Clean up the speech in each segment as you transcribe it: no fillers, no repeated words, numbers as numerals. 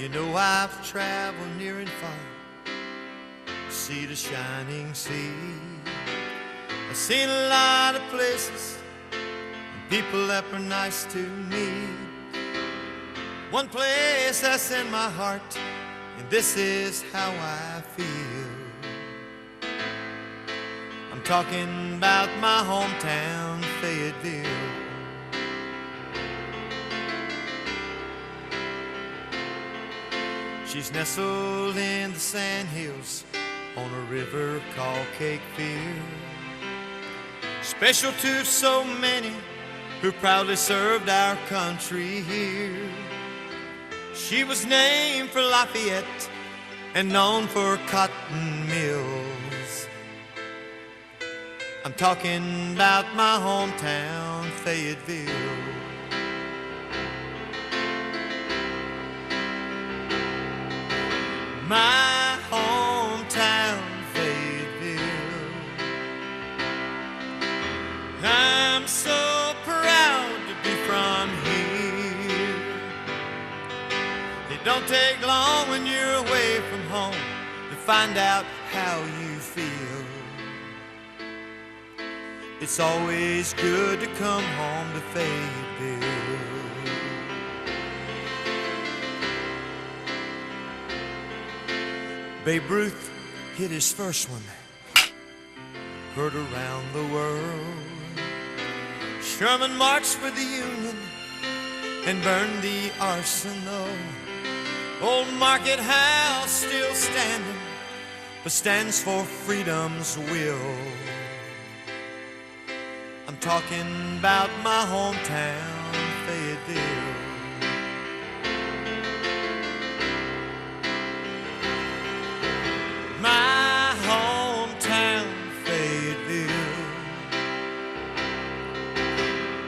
You know I've traveled near and far, see the shining sea. I've seen a lot of places and people that were nice to me. One place that's in my heart, and this is how I feel. I'm talking about my hometown, Fayetteville. She's nestled in the sandhills on a river called Cakefield. Special to so many who proudly served our country here. She was named for Lafayette and known for cotton mills. I'm talking about my hometown, Fayetteville. My hometown, Fayetteville. I'm so proud to be from here. It don't take long when you're away from home to find out how you feel. It's always good to come home to Fayetteville. Babe Ruth hit his first one, heard around the world. Sherman marched for the Union and burned the arsenal. Old Market House still standing, but stands for freedom's will. I'm talking about my hometown, Fayetteville. My hometown, Fayetteville.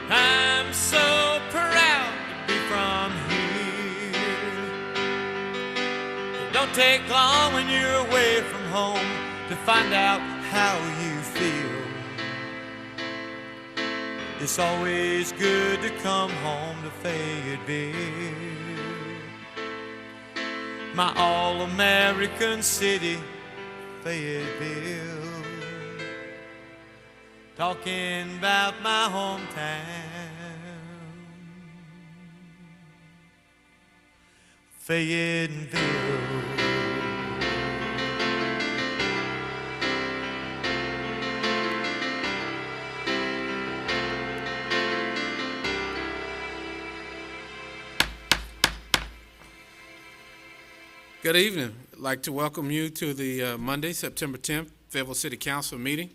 I'm so proud to be from here. It don't take long when you're away from home to find out how you feel. It's always good to come home to Fayetteville. My all-American city, Fayetteville. Talking about my hometown, Fayetteville. Good evening. I'd like to welcome you to the Monday, September 10th, Fayetteville City Council meeting.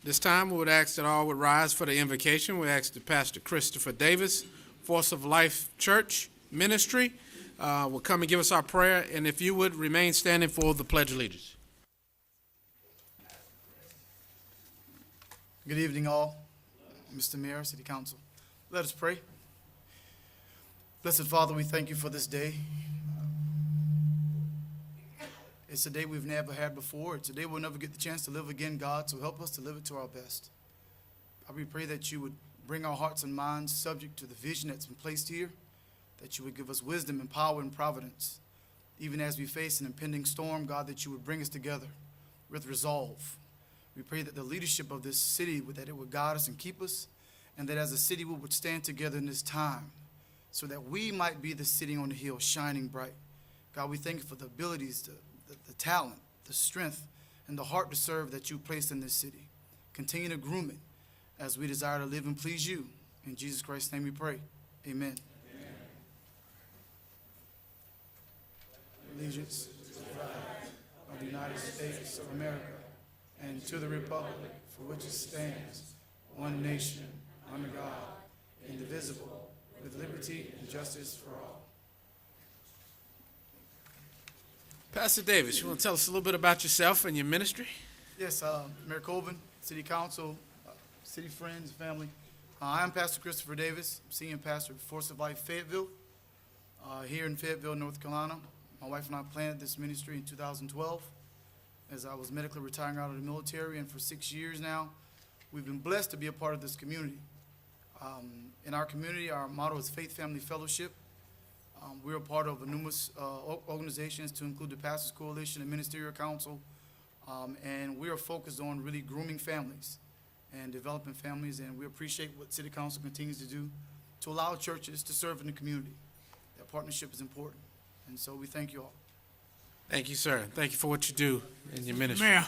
This time, we would ask that all would rise for the invocation. We ask that Pastor Christopher Davis, Force of Life Church Ministry, will come and give us our prayer, and if you would remain standing for the Pledge of Allegiance. Good evening, all. Mr. Mayor, City Council. Let us pray. Blessed Father, we thank you for this day. It's a day we've never had before. It's a day we'll never get the chance to live again, God, so help us to live it to our best. God, we pray that you would bring our hearts and minds subject to the vision that's been placed here, that you would give us wisdom and power and providence. Even as we face an impending storm, God, that you would bring us together with resolve. We pray that the leadership of this city, that it would guide us and keep us, and that as a city we would stand together in this time so that we might be the city on the hill shining bright. God, we thank you for the abilities, the talent, the strength, and the heart to serve that you placed in this city. Continue to groom it as we desire to live and please you. In Jesus Christ's name we pray. Amen. Allegiance to the flag of the United States of America and to the republic for which it stands, one nation, under God, indivisible, with liberty and justice for all. Pastor Davis, you want to tell us a little bit about yourself and your ministry? Yes, Mayor Colvin, City Council, city friends, family. I'm Pastor Christopher Davis, Senior Pastor at Force of Life Fayetteville, here in Fayetteville, North Carolina. My wife and I planted this ministry in 2012 as I was medically retiring out of the military, and for 6 years now, we've been blessed to be a part of this community. In our community, our motto is Faith Family Fellowship. We are part of numerous organizations to include the Pastors Coalition and Ministerial Council, and we are focused on really grooming families and developing families, and we appreciate what City Council continues to do to allow churches to serve in the community. That partnership is important, and so we thank you all. Thank you, sir. Thank you for what you do in your ministry. Mayor,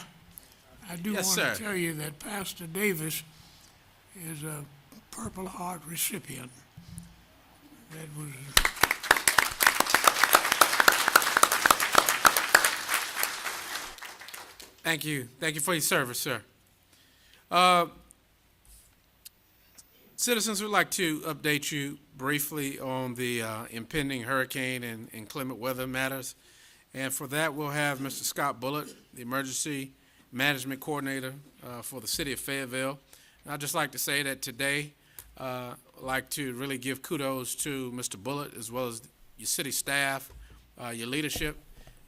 I do Yes, want sir. to tell you that Pastor Davis is a Purple Heart recipient. That was Thank you. Thank you for your service, sir. Citizens would like to update you briefly on the impending hurricane and inclement weather matters. And for that, we'll have Mr. Scott Bullitt, the Emergency Management Coordinator for the City of Fayetteville. And I'd just like to say that today, I'd like to really give kudos to Mr. Bullitt as well as your city staff, your leadership.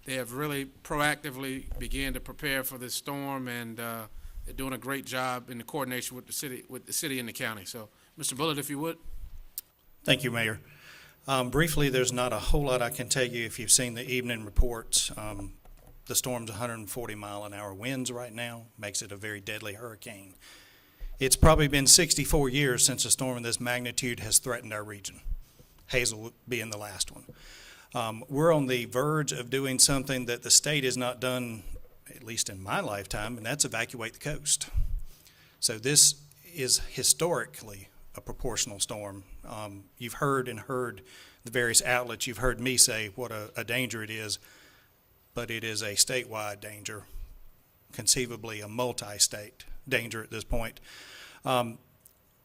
They have really proactively began to prepare for this storm, and they're doing a great job in the coordination with the city and the county. So, Mr. Bullitt, if you would. Thank you, Mayor. Briefly, there's not a whole lot I can tell you if you've seen the evening reports. The storm's 140-mile-an-hour winds right now, makes it a very deadly hurricane. It's probably been 64 years since a storm of this magnitude has threatened our region, Hazel being the last one. We're on the verge of doing something that the state has not done, at least in my lifetime, and that's evacuate the coast. So this is historically a proportional storm. You've heard the various outlets, you've heard me say what a danger it is, but it is a statewide danger, conceivably a multi-state danger at this point.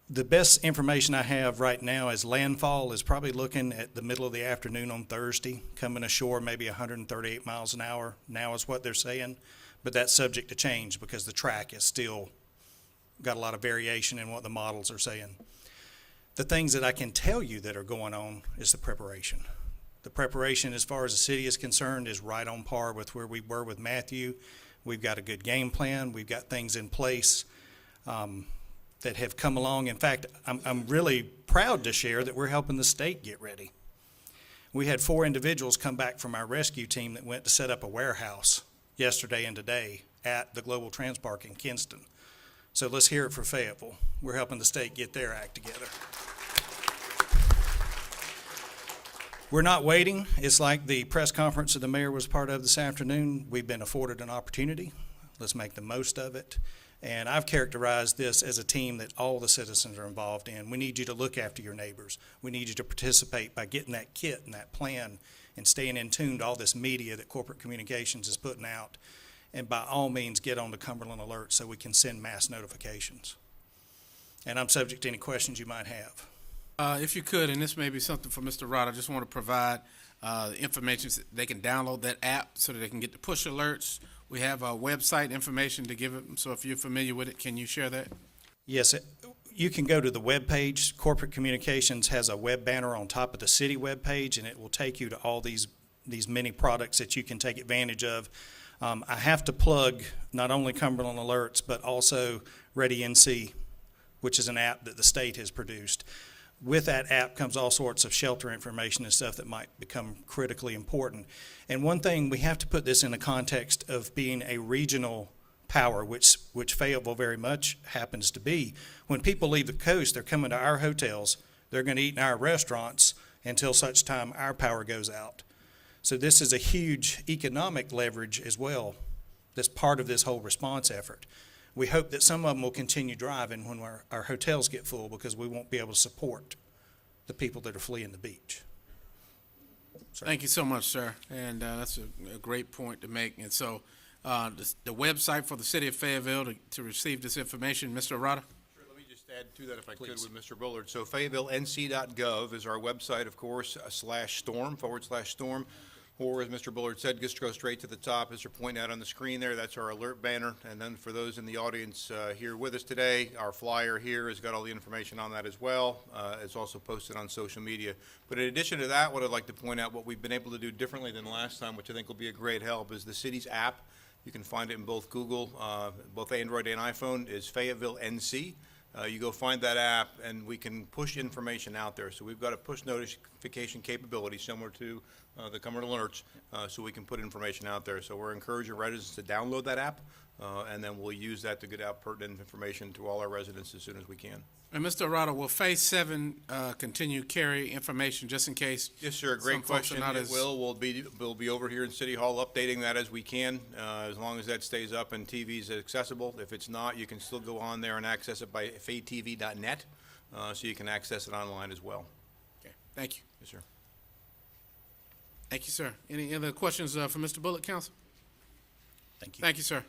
The best information I have right now is landfall is probably looking at the middle of the afternoon on Thursday, coming ashore maybe 138 miles an hour now is what they're saying, but that's subject to change because the track is still got a lot of variation in what the models are saying. The things that I can tell you that are going on is the preparation. The preparation as far as the city is concerned is right on par with where we were with Matthew. We've got a good game plan. We've got things in place that have come along. In fact, I'm really proud to share that we're helping the state get ready. We had 4 individuals come back from our rescue team that went to set up a warehouse yesterday and today at the Global Trans Park in Kinston. So let's hear it for Fayetteville. We're helping the state get their act together. We're not waiting. It's like the press conference that the mayor was part of this afternoon. We've been afforded an opportunity. Let's make the most of it. And I've characterized this as a team that all the citizens are involved in. We need you to look after your neighbors. We need you to participate by getting that kit and that plan and staying in tune to all this media that corporate communications is putting out. And by all means, get on to Cumberland Alert so we can send mass notifications. And I'm subject to any questions you might have. If you could, and this may be something for Mr. Rod, I just want to provide information so they can download that app so that they can get the push alerts. We have website information to give them, so if you're familiar with it, can you share that? Yes, you can go to the web page. Corporate Communications has a web banner on top of the city web page, and it will take you to all these many products that you can take advantage of. I have to plug not only Cumberland Alerts, but also Ready NC, which is an app that the state has produced. With that app comes all sorts of shelter information and stuff that might become critically important. And one thing, we have to put this in the context of being a regional power, which Fayetteville very much happens to be. When people leave the coast, they're coming to our hotels, they're going to eat in our restaurants until such time our power goes out. So this is a huge economic leverage as well that's part of this whole response effort. We hope that some of them will continue driving when our hotels get full because we won't be able to support the people that are fleeing the beach. Thank you so much, sir. And that's a great point to make. And so the website for the city of Fayetteville to receive this information, Mr. Arata? Sure, let me just add to that if I could with Mr. Bullard. So FayettevilleNC.gov is our website, of course, /storm, or as Mr. Bullard said, just go straight to the top as you're pointing out on the screen there. That's our alert banner. And then for those in the audience here with us today, our flyer here has got all the information on that as well. It's also posted on social media. But in addition to that, what I'd like to point out, what we've been able to do differently than last time, which I think will be a great help, is the city's app. You can find it in both Google, both Android and iPhone, is Fayetteville NC. you go find that app, and we can push information out there. So we've got a push notification capability similar to the Cumberland Alerts, so we can put information out there. So we're encouraging residents to download that app, and then we'll use that to get out pertinent information to all our residents as soon as we can. And Mr. Arado, will Phase 7 continue to carry information just in case? Yes, sir. some Great folks are question. not It as- will. We'll be over here in City Hall updating that as we can, as long as that stays up and TV's accessible. If it's not, you can still go on there and access it by faytv.net, so you can access it online as well. Okay, thank you. Yes, sir. Thank you, sir. Any other questions for Mr. Bullock, council? Thank you. Thank you, sir.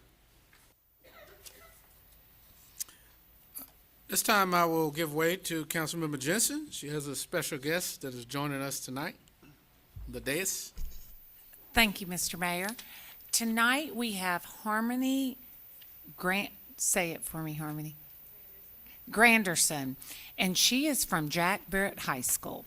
This time I will give way to Councilmember Jensen. She has a special guest that is joining us tonight, the dais. Thank you, Mr. Mayor. Tonight, we have Harmony say it for me, Harmony. Granderson, and she is from Jack Barrett High School.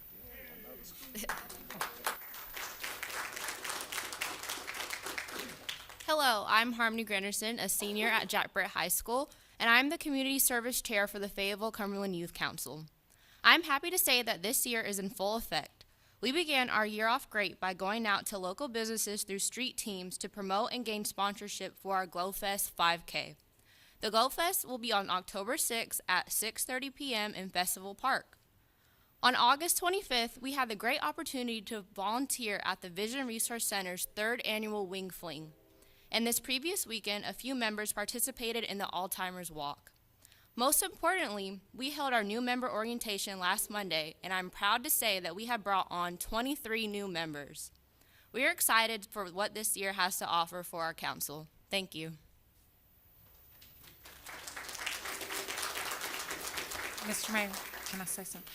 Hello, I'm Harmony Granderson, a senior at Jack Barrett High School, and I'm the Community Service Chair for the Fayetteville Cumberland Youth Council. I'm happy to say that this year is in full effect. We began our year off great by going out to local businesses through street teams to promote and gain sponsorship for our GlowFest 5K. The GlowFest will be on October 6th at 6:30 p.m. in Festival Park. On August 25th, we had the great opportunity to volunteer at the Vision Resource Center's 3rd annual Wing Fling. And this previous weekend, a few members participated in the Alzheimer's Walk. Most importantly, we held our new member orientation last Monday, and I'm proud to say that we have brought on 23 new members. We are excited for what this year has to offer for our council. Thank you. Mr. Mayor, can I say something?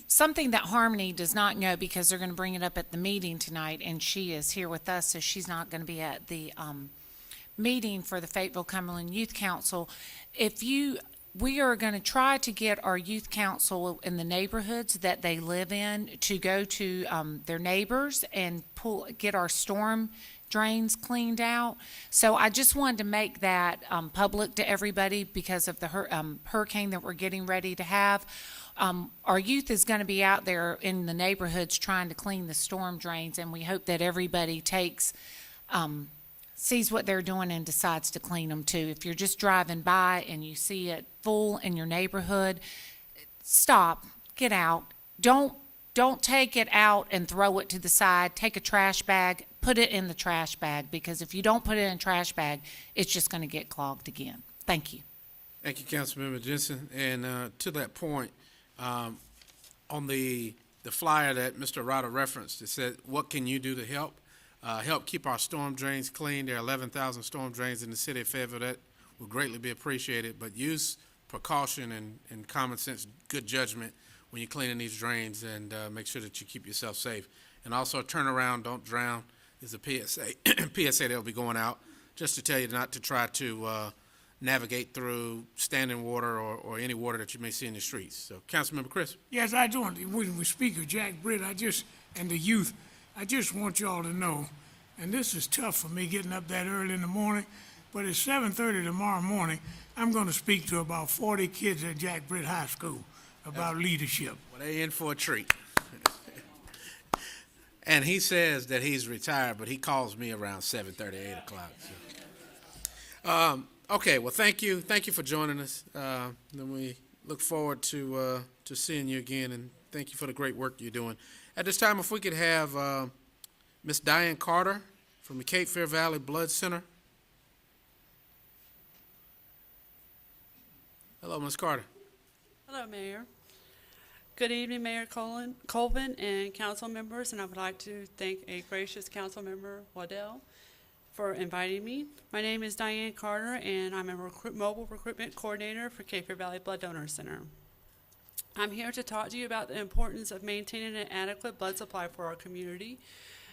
Something that Harmony does not know, because they're going to bring it up at the meeting tonight, and she is here with us, so she's not going to be at the meeting for the Fayetteville Cumberland Youth Council. We are going to try to get our youth council in the neighborhoods that they live in to go to their neighbors and get our storm drains cleaned out. So I just wanted to make that public to everybody because of the hurricane that we're getting ready to have. Our youth is going to be out there in the neighborhoods trying to clean the storm drains, and we hope that everybody sees what they're doing and decides to clean them too. If you're just driving by and you see it full in your neighborhood, stop, get out. Don't take it out and throw it to the side. Take a trash bag, put it in the trash bag, because if you don't put it in a trash bag, it's just going to get clogged again. Thank you. Thank you, Councilmember Jensen. And to that point, on the flyer that Mr. Arado referenced, it said, what can you do to help? Help keep our storm drains clean. There are 11,000 storm drains in the city of Fayetteville. That will greatly be appreciated, but use precaution and common sense, good judgment when you're cleaning these drains, and make sure that you keep yourself safe. And also, turn around, don't drown is a PSA that will be going out just to tell you not to try to navigate through standing water or any water that you may see in the streets. So, Councilmember Chris. Yes, I do. When we speak of Jack Britt, and the youth, I just want y'all to know, and this is tough for me getting up that early in the morning, but at 7:30 tomorrow morning, I'm going to speak to about 40 kids at Jack Britt High School about leadership. Well, they in for a treat. And he says that he's retired, but he calls me around 7:30, 8 o'clock. So. Okay, well, thank you. Thank you for joining us. Then we look forward to seeing you again, and thank you for the great work you're doing. At this time, if we could have Miss Diane Carter from the Cape Fear Valley Blood Center. Hello, Ms. Carter. Hello, Mayor. Good evening, Mayor Colvin and council members, and I would like to thank a gracious council member, Waddell, for inviting me. My name is Diane Carter, and I'm a mobile recruitment coordinator for Cape Fear Valley Blood Donor Center. I'm here to talk to you about the importance of maintaining an adequate blood supply for our community,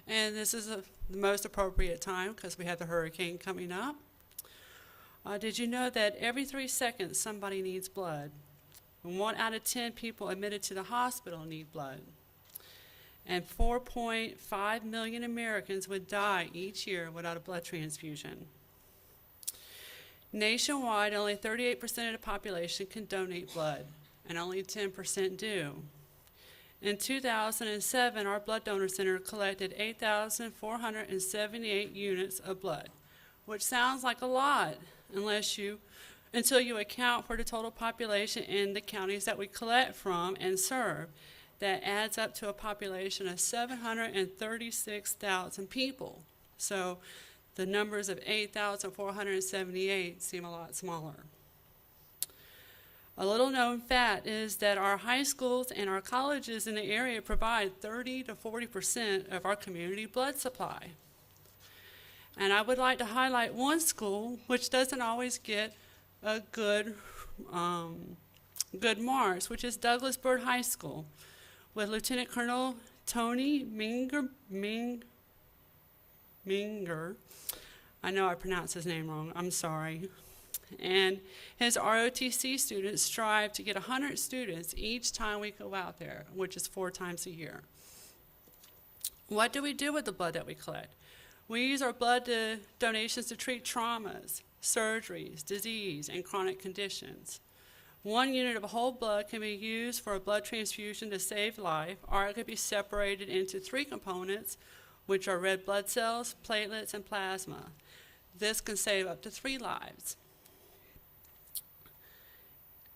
and this is the most appropriate time because we have the hurricane coming up. Did you know that every 3 seconds somebody needs blood? And 1 out of 10 people admitted to the hospital need blood. And 4.5 million Americans would die each year without a blood transfusion. Nationwide, only 38% of the population can donate blood, and only 10% do. In 2007, our blood donor center collected 8,478 units of blood, which sounds like a lot until you account for the total population in the counties that we collect from and serve. That adds up to a population of 736,000 people. So the numbers of 8,478 seem a lot smaller. A little known fact is that our high schools and our colleges in the area provide 30 to 40% of our community blood supply. And I would like to highlight one school which doesn't always get a good marks, which is Douglas Byrd High School, with Lieutenant Colonel Tony Minger. I know I pronounced his name wrong, I'm sorry. And his ROTC students strive to get 100 students each time we go out there, which is 4 times a year. What do we do with the blood that we collect? We use our blood donations to treat traumas, surgeries, disease, and chronic conditions. 1 unit of whole blood can be used for a blood transfusion to save life, or it could be separated into 3 components, which are red blood cells, platelets, and plasma. This can save up to 3 lives.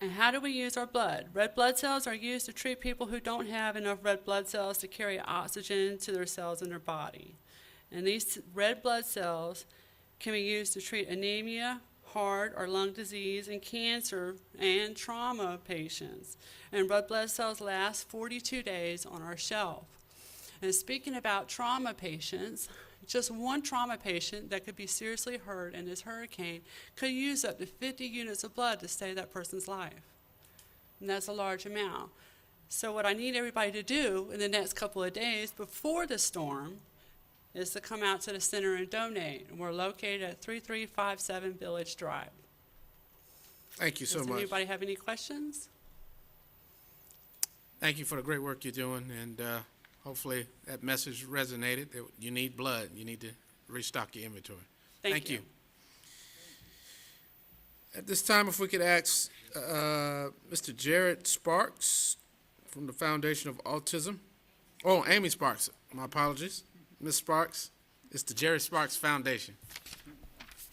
And how do we use our blood? Red blood cells are used to treat people who don't have enough red blood cells to carry oxygen to their cells in their body. And these red blood cells can be used to treat anemia, heart or lung disease, and cancer and trauma patients. And red blood cells last 42 days on our shelf. And speaking about trauma patients, just one trauma patient that could be seriously hurt in this hurricane could use up to 50 units of blood to save that person's life. And that's a large amount. So what I need everybody to do in the next couple of days before the storm is to come out to the center and donate. And we're located at 3357 Village Drive. Thank you so Does much. anybody have any questions? Thank you for the great work you're doing, and hopefully that message resonated, that you need blood. You need to restock your inventory. Thank you. At this time, if we could ask Mr. Jared Sparks from the Foundation of Autism. Oh, Amy Sparks. My apologies. Ms. Sparks, it's the Jared Sparks Foundation.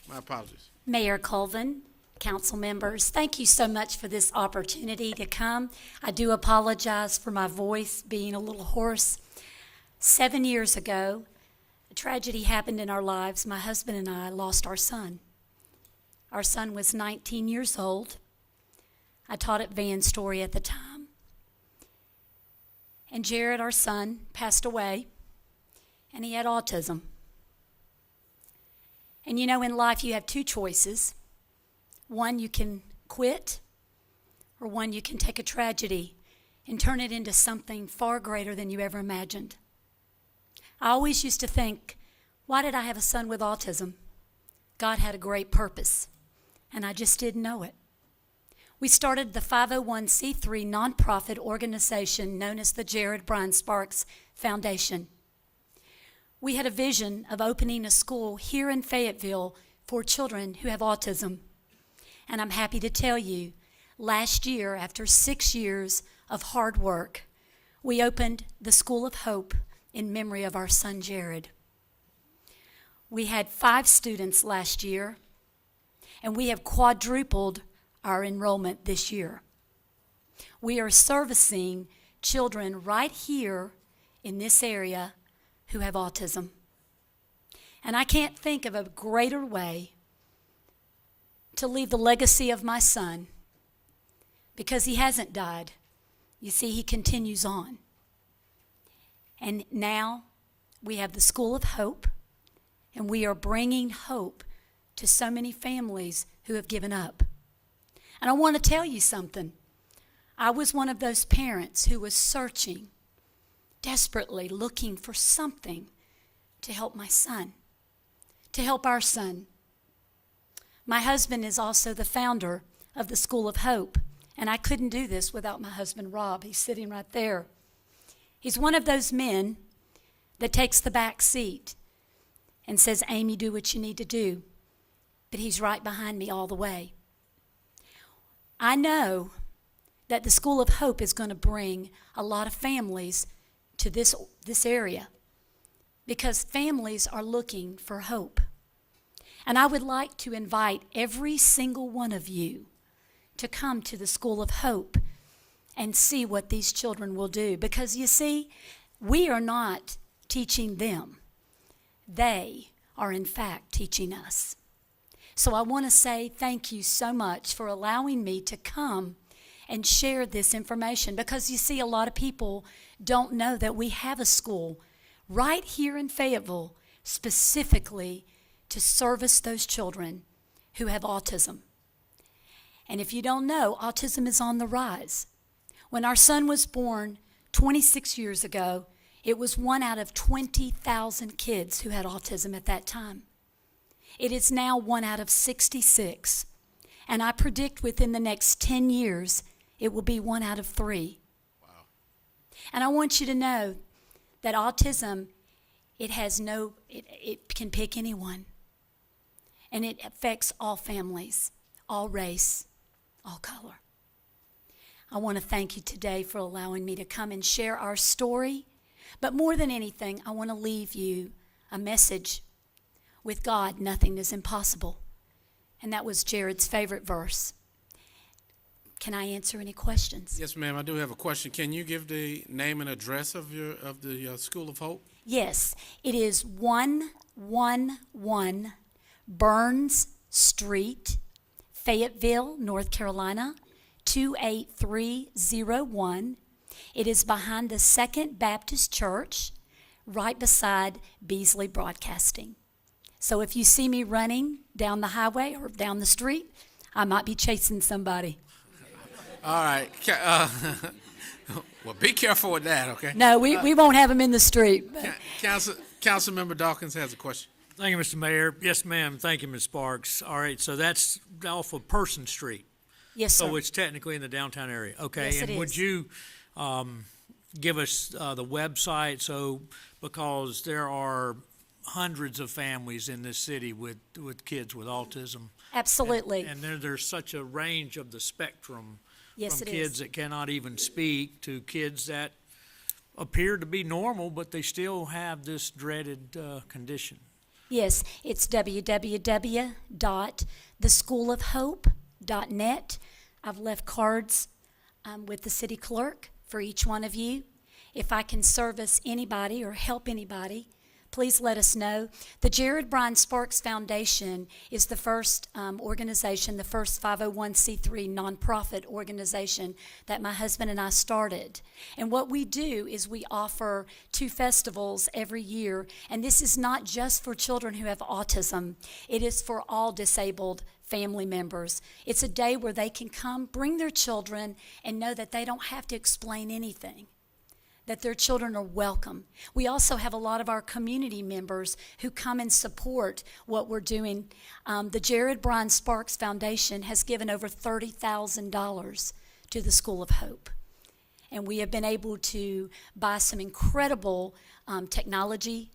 My apologies. Mayor Colvin, council members, thank you so much for this opportunity to come. I do apologize for my voice being a little hoarse. 7 years ago, a tragedy happened in our lives. My husband and I lost our son. Our son was 19 years old. I taught at Van Story at the time. And Jared, our son, passed away, and he had autism. And you know, in life you have 2 choices. One, you can quit, or one, you can take a tragedy and turn it into something far greater than you ever imagined. I always used to think, why did I have a son with autism? God had a great purpose, and I just didn't know it. We started the 501c3 nonprofit organization known as the Jared Brian Sparks Foundation. We had a vision of opening a school here in Fayetteville for children who have autism. And I'm happy to tell you, last year, after 6 years of hard work, we opened the School of Hope in memory of our son Jared. We had 5 students last year, and we have quadrupled our enrollment this year. We are servicing children right here in this area who have autism. And I can't think of a greater way to leave the legacy of my son, because he hasn't died. You see, he continues on. And now we have the School of Hope, and we are bringing hope to so many families who have given up. And I want to tell you something. I was one of those parents who was searching, desperately looking for something to help my son, to help our son. My husband is also the founder of the School of Hope, and I couldn't do this without my husband, Rob. He's sitting right there. He's one of those men that takes the back seat and says, Amy, do what you need to do. but he's right behind me all the way. I know that the School of Hope is going to bring a lot of families to this area because families are looking for hope. And I would like to invite every single one of you to come to the School of Hope and see what these children will do. Because you see, we are not teaching them. They are in fact teaching us. So I want to say thank you so much for allowing me to come and share this information, because you see, a lot of people don't know that we have a school right here in Fayetteville specifically to service those children who have autism. And if you don't know, autism is on the rise. When our son was born 26 years ago, it was 1 out of 20,000 kids who had autism at that time. It is now 1 out of 66. And I predict within the next 10 years, it will be 1 out of 3. Wow. And I want you to know that autism, it can pick anyone. And it affects all families, all race, all color. I want to thank you today for allowing me to come and share our story. But more than anything, I want to leave you a message. With God, nothing is impossible. And that was Jared's favorite verse. Can I answer any questions? Yes, ma'am. I do have a question. Can you give the name and address of the School of Hope? Yes, it is 111 Burns Street, Fayetteville, North Carolina, 28301. It is behind the Second Baptist Church, right beside Beasley Broadcasting. So if you see me running down the highway or down the street, I might be chasing somebody. All right. Well, be careful with that, okay? No, we won't have them in the street. But. Councilmember Dawkins has a question. Thank you, Mr. Mayor. Yes, ma'am. Thank you, Ms. Sparks. All right, so that's off of Person Street. Yes, sir. So it's technically in the downtown area. Okay, Yes, and it would is. you give us the website? So, because there are hundreds of families in this city with kids with autism. Absolutely. And there's such a range of the spectrum. Yes, from it kids is. that cannot even speak to kids that appear to be normal, but they still have this dreaded condition. Yes, it's www.theschoolofhope.net. I've left cards with the city clerk for each one of you. If I can service anybody or help anybody, please let us know. The Jared Bryan Sparks Foundation is the first organization, the first 501c3 nonprofit organization that my husband and I started. And what we do is we offer 2 festivals every year, and this is not just for children who have autism. It is for all disabled family members. It's a day where they can come, bring their children, and know that they don't have to explain anything, that their children are welcome. We also have a lot of our community members who come and support what we're doing. The Jared Bryan Sparks Foundation has given over $30,000 to the School of Hope. And we have been able to buy some incredible technology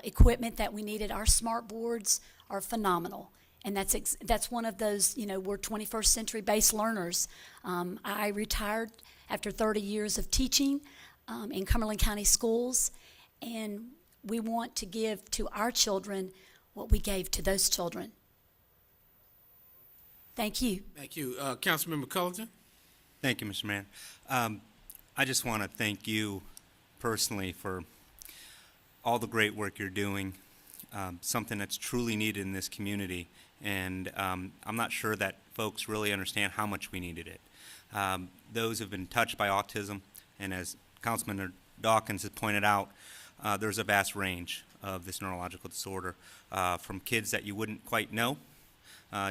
equipment that we needed. Our smart boards are phenomenal. And that's one of those, we're 21st century based learners. I retired after 30 years of teaching in Cumberland County schools, and we want to give to our children what we gave to those children. Thank you. Thank you. Councilmember Culleton? Thank you, Mr. Mayor. I just want to thank you personally for all the great work you're doing, something that's truly needed in this community, and I'm not sure that folks really understand how much we needed it. Those who have been touched by autism, and as Councilman Dawkins has pointed out, there's a vast range of this neurological disorder, from kids that you wouldn't quite know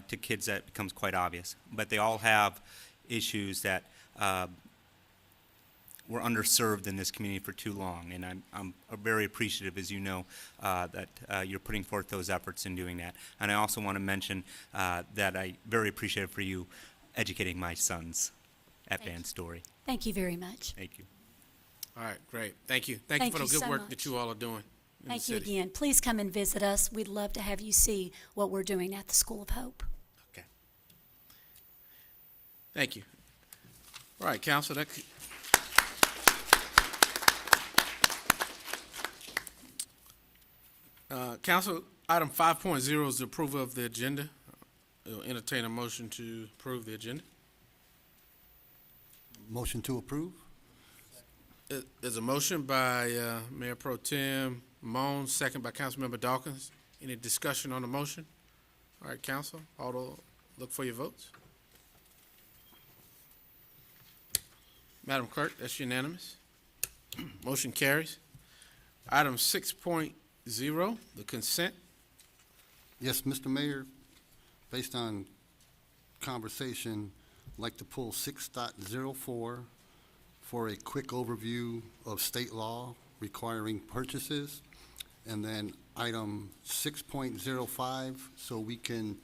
to kids that becomes quite obvious. But they all have issues that were underserved in this community for too long, and I'm very appreciative, as you know, that you're putting forth those efforts in doing that. And I also want to mention that I'm very appreciative for you educating my sons at Van Story. Thank you very much. Thank you. All right, great. Thank you. Thank you for the good so work much. that you all are doing. in the Thank you city. again. Please come and visit us. We'd love to have you see what we're doing at the School of Hope. Okay. Thank you. All right, council, council, item 5.0 is the approval of the agenda. We'll entertain a motion to approve the agenda. Motion to approve? There's a motion by Mayor Pro Tem Moan, second by Councilmember Dawkins. Any discussion on the motion? All right, council, look for your votes. Madam Clerk, that's unanimous. Motion carries. Item 6.0, the consent. Yes, Mr. Mayor, based on conversation, I'd like to pull 6.04 for a quick overview of state law requiring purchases, and then item 6.05 so we can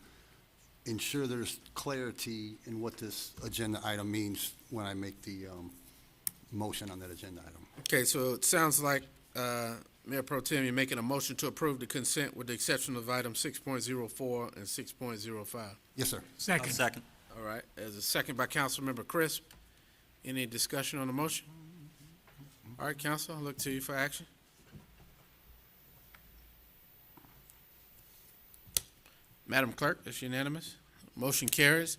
ensure there's clarity in what this agenda item means when I make the motion on that agenda item. Okay, so it sounds like, Mayor Pro Tem, you're making a motion to approve the consent with the exception of item 6.04 and 6.05. Yes, sir. Second. Second. All right, there's a second by Councilmember Crisp. Any discussion on the motion? All right, council, I'll look to you for action. Madam Clerk, that's unanimous. Motion carries.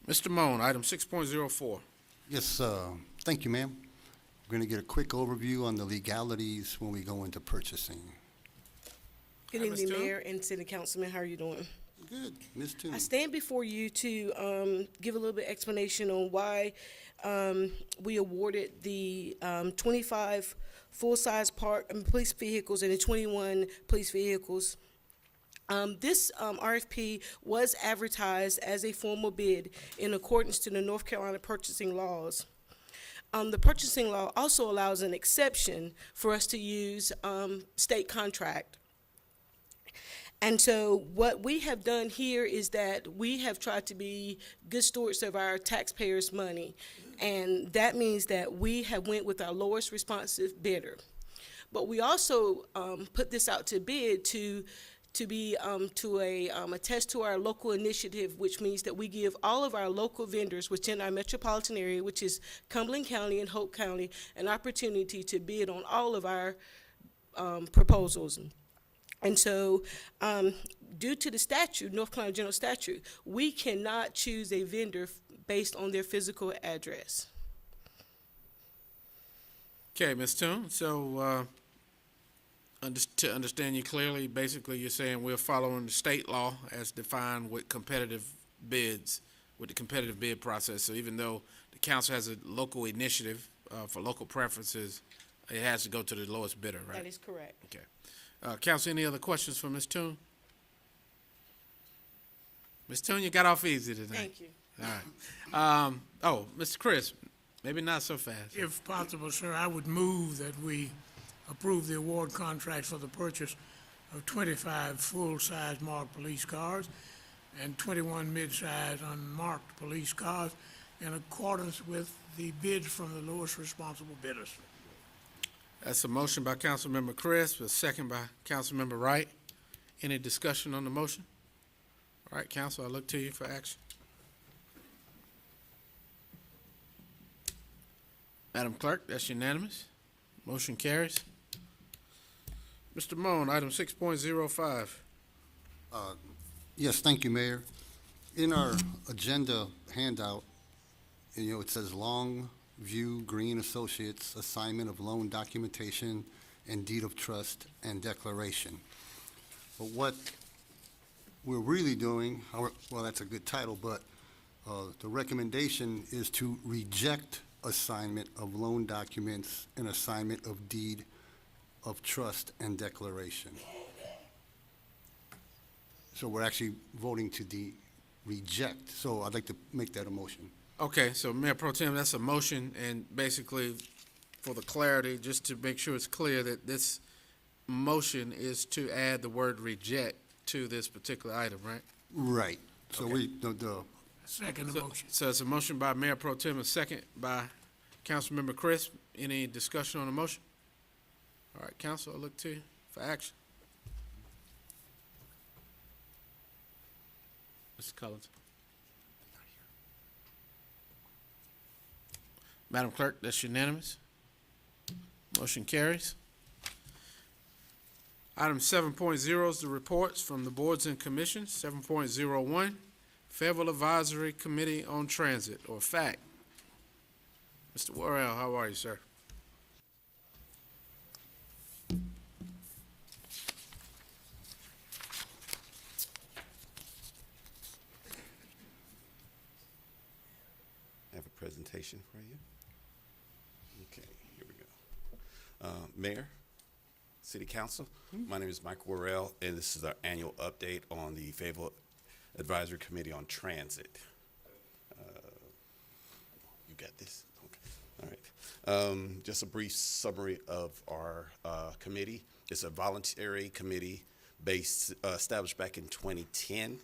Mr. Moan, item 6.04. Yes, thank you, ma'am. We're going to get a quick overview on the legalities when we go into purchasing. Good Hi, Ms. evening, Toon. Mayor and City Councilman. How are you doing? Good, Ms. Toon. I stand before you to give a little bit of explanation on why we awarded the 25 full-size police vehicles and the 21 police vehicles. This RFP was advertised as a formal bid in accordance to the North Carolina purchasing laws. The purchasing law also allows an exception for us to use state contract. And so what we have done here is that we have tried to be good stewards of our taxpayers' money. And that means that we have went with our lowest responsive bidder. But we also put this out to bid to attest to our local initiative, which means that we give all of our local vendors within our metropolitan area, which is Cumberland County and Hope County, an opportunity to bid on all of our proposals. And so, due to the statute, North Carolina General Statute, we cannot choose a vendor based on their physical address. Okay, Ms. Toon, so to understand you clearly, basically you're saying we're following the state law as defined with competitive bids, with the competitive bid process. So even though the council has a local initiative for local preferences, it has to go to the lowest bidder, right? That is correct. Okay. Council, any other questions for Ms. Toon? Ms. Toon, you got off easy tonight. Thank you. All right. Mr. Chris, maybe not so fast. If possible, sir, I would move that we approve the award contract for the purchase of 25 full-size marked police cars and 21 mid-size unmarked police cars in accordance with the bids from the lowest responsible bidders. That's a motion by Councilmember Crisp, a second by Councilmember Wright. Any discussion on the motion? All right, council, I look to you for action. Madam Clerk, that's unanimous. Motion carries. Mr. Moan, item 6.05. Yes, thank you, Mayor. In our agenda handout, it says Longview Green Associates assignment of loan documentation and deed of trust and declaration. But what we're really doing, well, that's a good title, but the recommendation is to reject assignment of loan documents and assignment of deed of trust and declaration. So we're actually voting to reject. So I'd like to make that a motion. Okay, so Mayor Pro Tem, that's a motion, and basically, for the clarity, just to make sure it's clear that this motion is to add the word reject to this particular item, right? Right. So Okay. Second the motion. So it's a motion by Mayor Pro Tem, a second by Councilmember Crisp. Any discussion on the motion? All right, council, I look to you for action. Mr. Collins. Madam Clerk, that's unanimous. Motion carries. Item 7.0 is the reports from the boards and commissions. 7.01, Fayetteville Advisory Committee on Transit, or FACT. Mr. Worrell, how are you, sir? I have a presentation for you. Okay, here we go. Mayor, City Council, my name is Mike Worrell, and this is our annual update on the Fayetteville Advisory Committee on Transit. You got this? Okay. All right. Just a brief summary of our committee. It's a voluntary committee established back in 2010,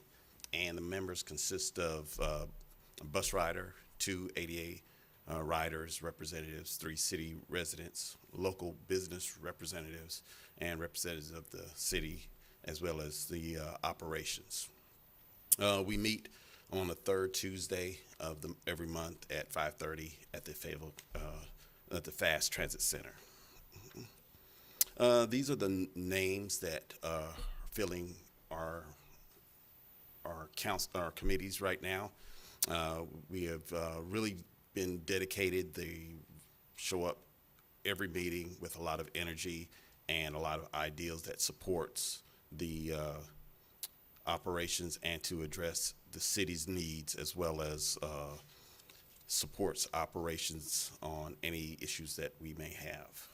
and the members consist of a bus rider, 2 ADA riders, representatives, 3 city residents, local business representatives, and representatives of the city, as well as the operations. We meet on the 3rd Tuesday of every month at 5:30 at the Fayetteville, at the Fast Transit Center. These are the names that are filling our committees right now. We have really been dedicated. They show up every meeting with a lot of energy and a lot of ideals that supports the operations and to address the city's needs, as well as supports operations on any issues that we may have.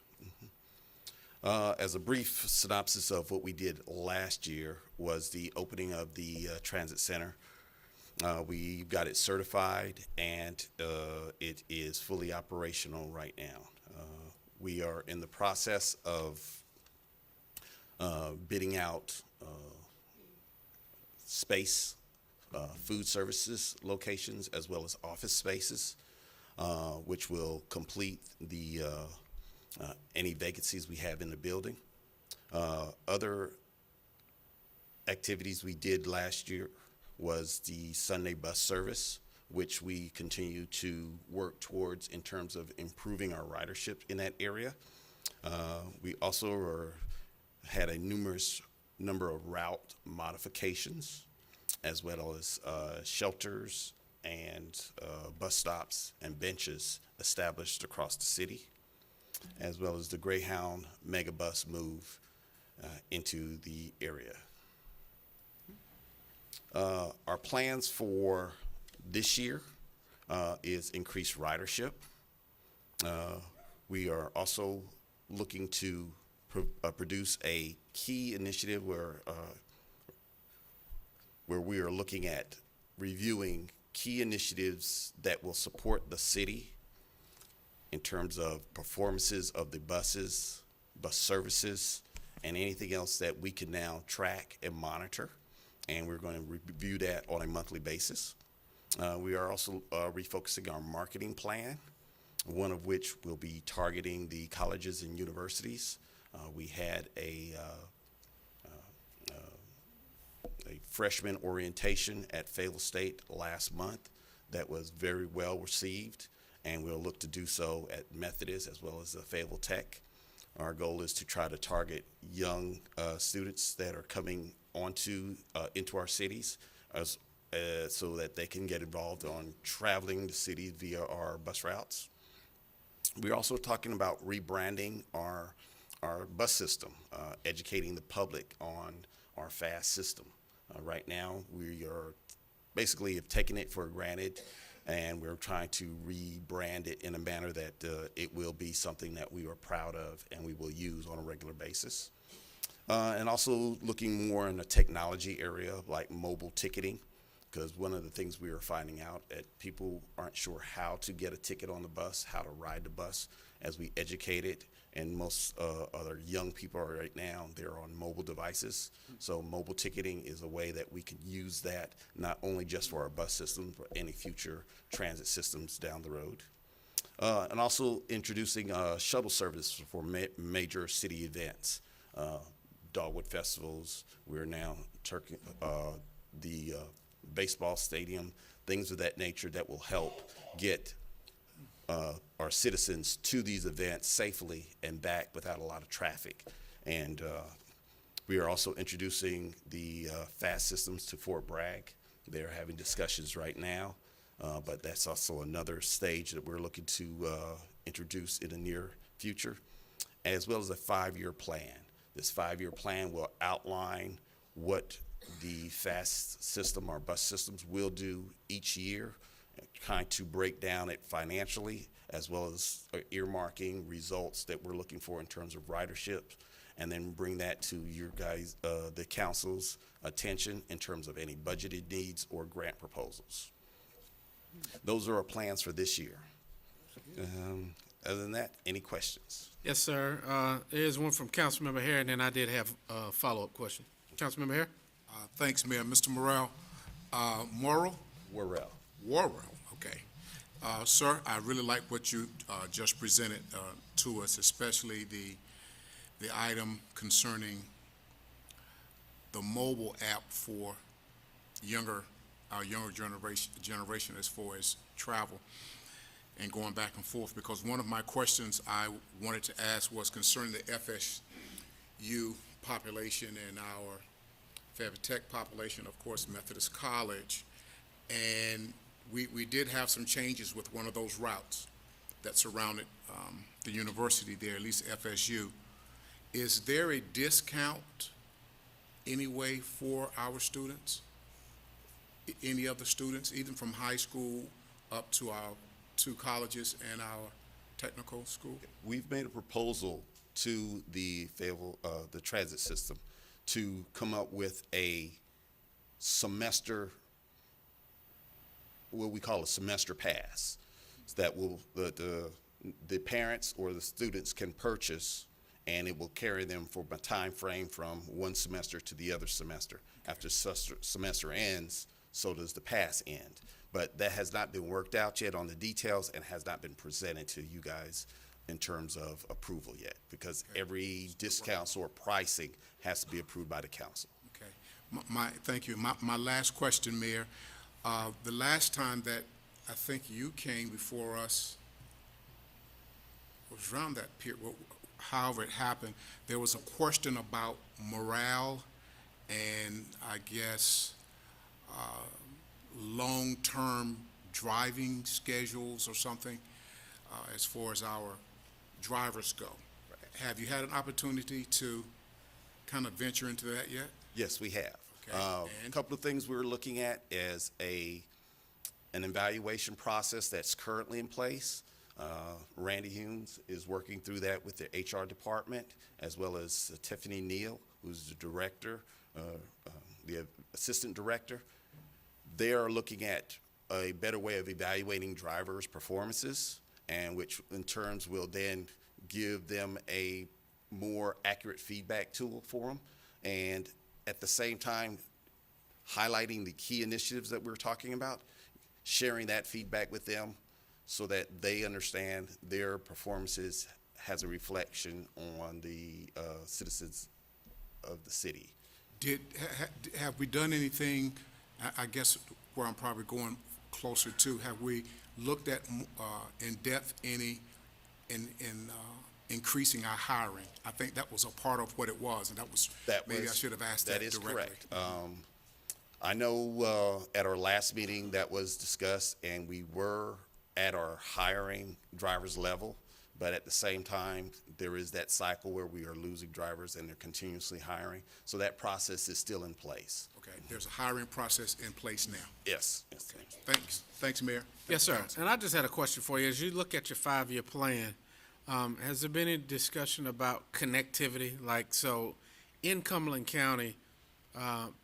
As a brief synopsis of what we did last year was the opening of the transit center. We got it certified, and it is fully operational right now. We are in the process of bidding out space, food services locations, as well as office spaces, which will complete the any vacancies we have in the building. Other activities we did last year was the Sunday bus service, which we continue to work towards in terms of improving our ridership in that area. We also had a numerous number of route modifications, as well as shelters and bus stops and benches established across the city, as well as the Greyhound megabus move into the area. Our plans for this year is increased ridership. We are also looking to produce a key initiative where we are looking at reviewing key initiatives that will support the city in terms of performances of the buses, bus services, and anything else that we can now track and monitor. And we're going to review that on a monthly basis. We are also refocusing our marketing plan, one of which will be targeting the colleges and universities. We had a freshman orientation at Fayetteville State last month that was very well received, and we'll look to do so at Methodist as well as the Fayetteville Tech. Our goal is to try to target young students that are coming into our cities so that they can get involved on traveling the city via our bus routes. We're also talking about rebranding our bus system, educating the public on our FAST system. Right now, we are basically have taken it for granted, and we're trying to rebrand it in a manner that it will be something that we are proud of and we will use on a regular basis. And also looking more in the technology area, like mobile ticketing, because one of the things we are finding out that people aren't sure how to get a ticket on the bus, how to ride the bus, as we educate it. And most other young people right now, they're on mobile devices. So mobile ticketing is a way that we can use that, not only just for our bus system, but any future transit systems down the road. And also introducing shuttle service for major city events, Dogwood festivals. We're now the baseball stadium, things of that nature that will help get our citizens to these events safely and back without a lot of traffic. And we are also introducing the fast systems to Fort Bragg. They're having discussions right now, but that's also another stage that we're looking to introduce in the near future, as well as a 5-year plan. This 5-year plan will outline what the fast system, our bus systems, will do each year, kind to break down it financially, as well as earmarking results that we're looking for in terms of ridership, and then bring that to your guys, the council's attention in terms of any budgeted needs or grant proposals. Those are our plans for this year. Other than that, any questions? Yes, sir. There's one from Councilmember Hare, and then I did have a follow-up question. Councilmember Hare? Thanks, Mayor. Mr. Morrell, Worrell, okay. Sir, I really like what you just presented to us, especially the item concerning the mobile app for our younger generation as far as travel and going back and forth, because one of my questions I wanted to ask was concerning the FSU population and our Fayetteville Tech population, of course, Methodist College, and we did have some changes with one of those routes that surrounded the university there, at least FSU. Is there a discount anyway for our students? Any other students, even from high school up to our two colleges and our technical school? We've made a proposal to the Fayetteville, the transit system, to come up with a semester, what we call a semester pass, that will the parents or the students can purchase, and it will carry them for a time frame from one semester to the other semester. After semester ends, so does the pass end. But that has not been worked out yet on the details and has not been presented to you guys in terms of approval yet, because every discounts or pricing has to be approved by the council. Okay. Thank you. My last question, Mayor. The last time that I think you came before us was around that period, however it happened, there was a question about morale and I guess long-term driving schedules or something as far as our drivers go. Right. Have you had an opportunity to kind of venture into that yet? Yes, we have. Okay. A couple of things we're looking at is an evaluation process that's currently in place. Randy Humes is working through that with the HR department, as well as Tiffany Neal, who's the director, the assistant director. They are looking at a better way of evaluating drivers' performances, and which in turns will then give them a more accurate feedback tool for them, and at the same time highlighting the key initiatives that we're talking about, sharing that feedback with them so that they understand their performances has a reflection on the citizens of the city. Have we done anything, I guess where I'm probably going closer to, have we looked at in depth any in increasing our hiring? I think that was a part of what it was, and maybe I should have asked that directly. That is correct. I know at our last meeting that was discussed, and we were at our hiring drivers level, but at the same time, there is that cycle where we are losing drivers and they're continuously hiring. So that process is still in place. Okay, there's a hiring process in place now. Yes. Okay. Thanks, Mayor. Yes, sir. And I just had a question for you. As you look at your 5-year plan, has there been any discussion about connectivity? Like, so in Cumberland County,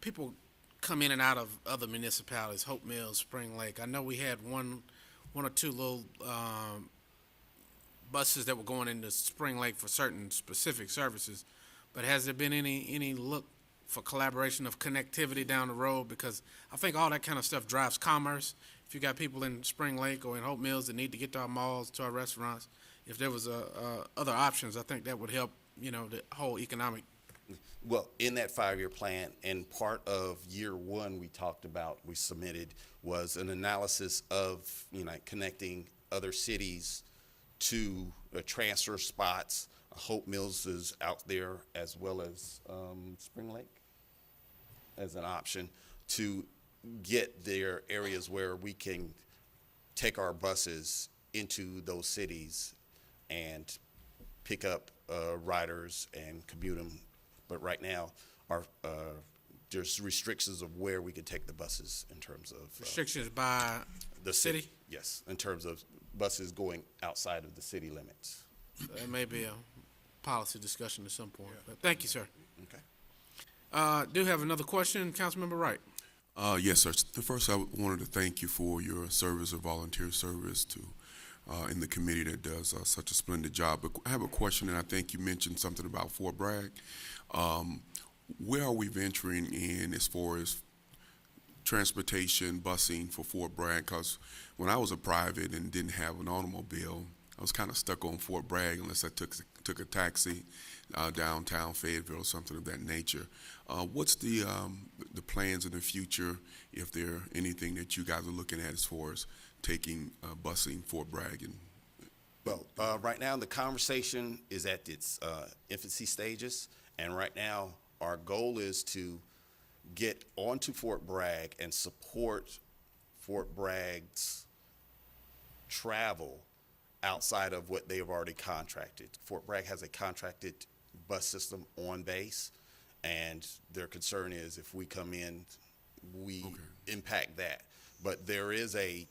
people come in and out of other municipalities, Hope Mills, Spring Lake. I know we had one or two little buses that were going into Spring Lake for certain specific services, but has there been any look for collaboration of connectivity down the road, because I think all that kind of stuff drives commerce. If you got people in Spring Lake or in Hope Mills that need to get to our malls, to our restaurants, if there was other options, I think that would help, the whole economic. Well, in that 5-year plan, and part of year one we submitted was an analysis of, connecting other cities to transfer spots. Hope Mills is out there, as well as Spring Lake as an option to get their areas where we can take our buses into those cities and pick up riders and commute them. But right now, there's restrictions of where we can take the buses in terms of Restrictions by the city? Yes, in terms of buses going outside of the city limits. That may be a policy discussion at some point. But thank you, sir. Okay. Do have another question, Councilmember Wright. Yes, sir. First, I wanted to thank you for your service or volunteer service to in the committee that does such a splendid job. But I have a question, and I think you mentioned something about Fort Bragg. Where are we venturing in as far as transportation, busing for Fort Bragg? Because when I was a private and didn't have an automobile, I was kind of stuck on Fort Bragg unless I took a taxi downtown Fayetteville or something of that nature. What's the plans in the future, if there anything that you guys are looking at as far as taking busing Fort Bragg? And Well, right now the conversation is at its infancy stages, and right now our goal is to get onto Fort Bragg and support Fort Bragg's travel outside of what they have already contracted. Fort Bragg has a contracted bus system on base, and their concern is if we come in, we impact that. But there is a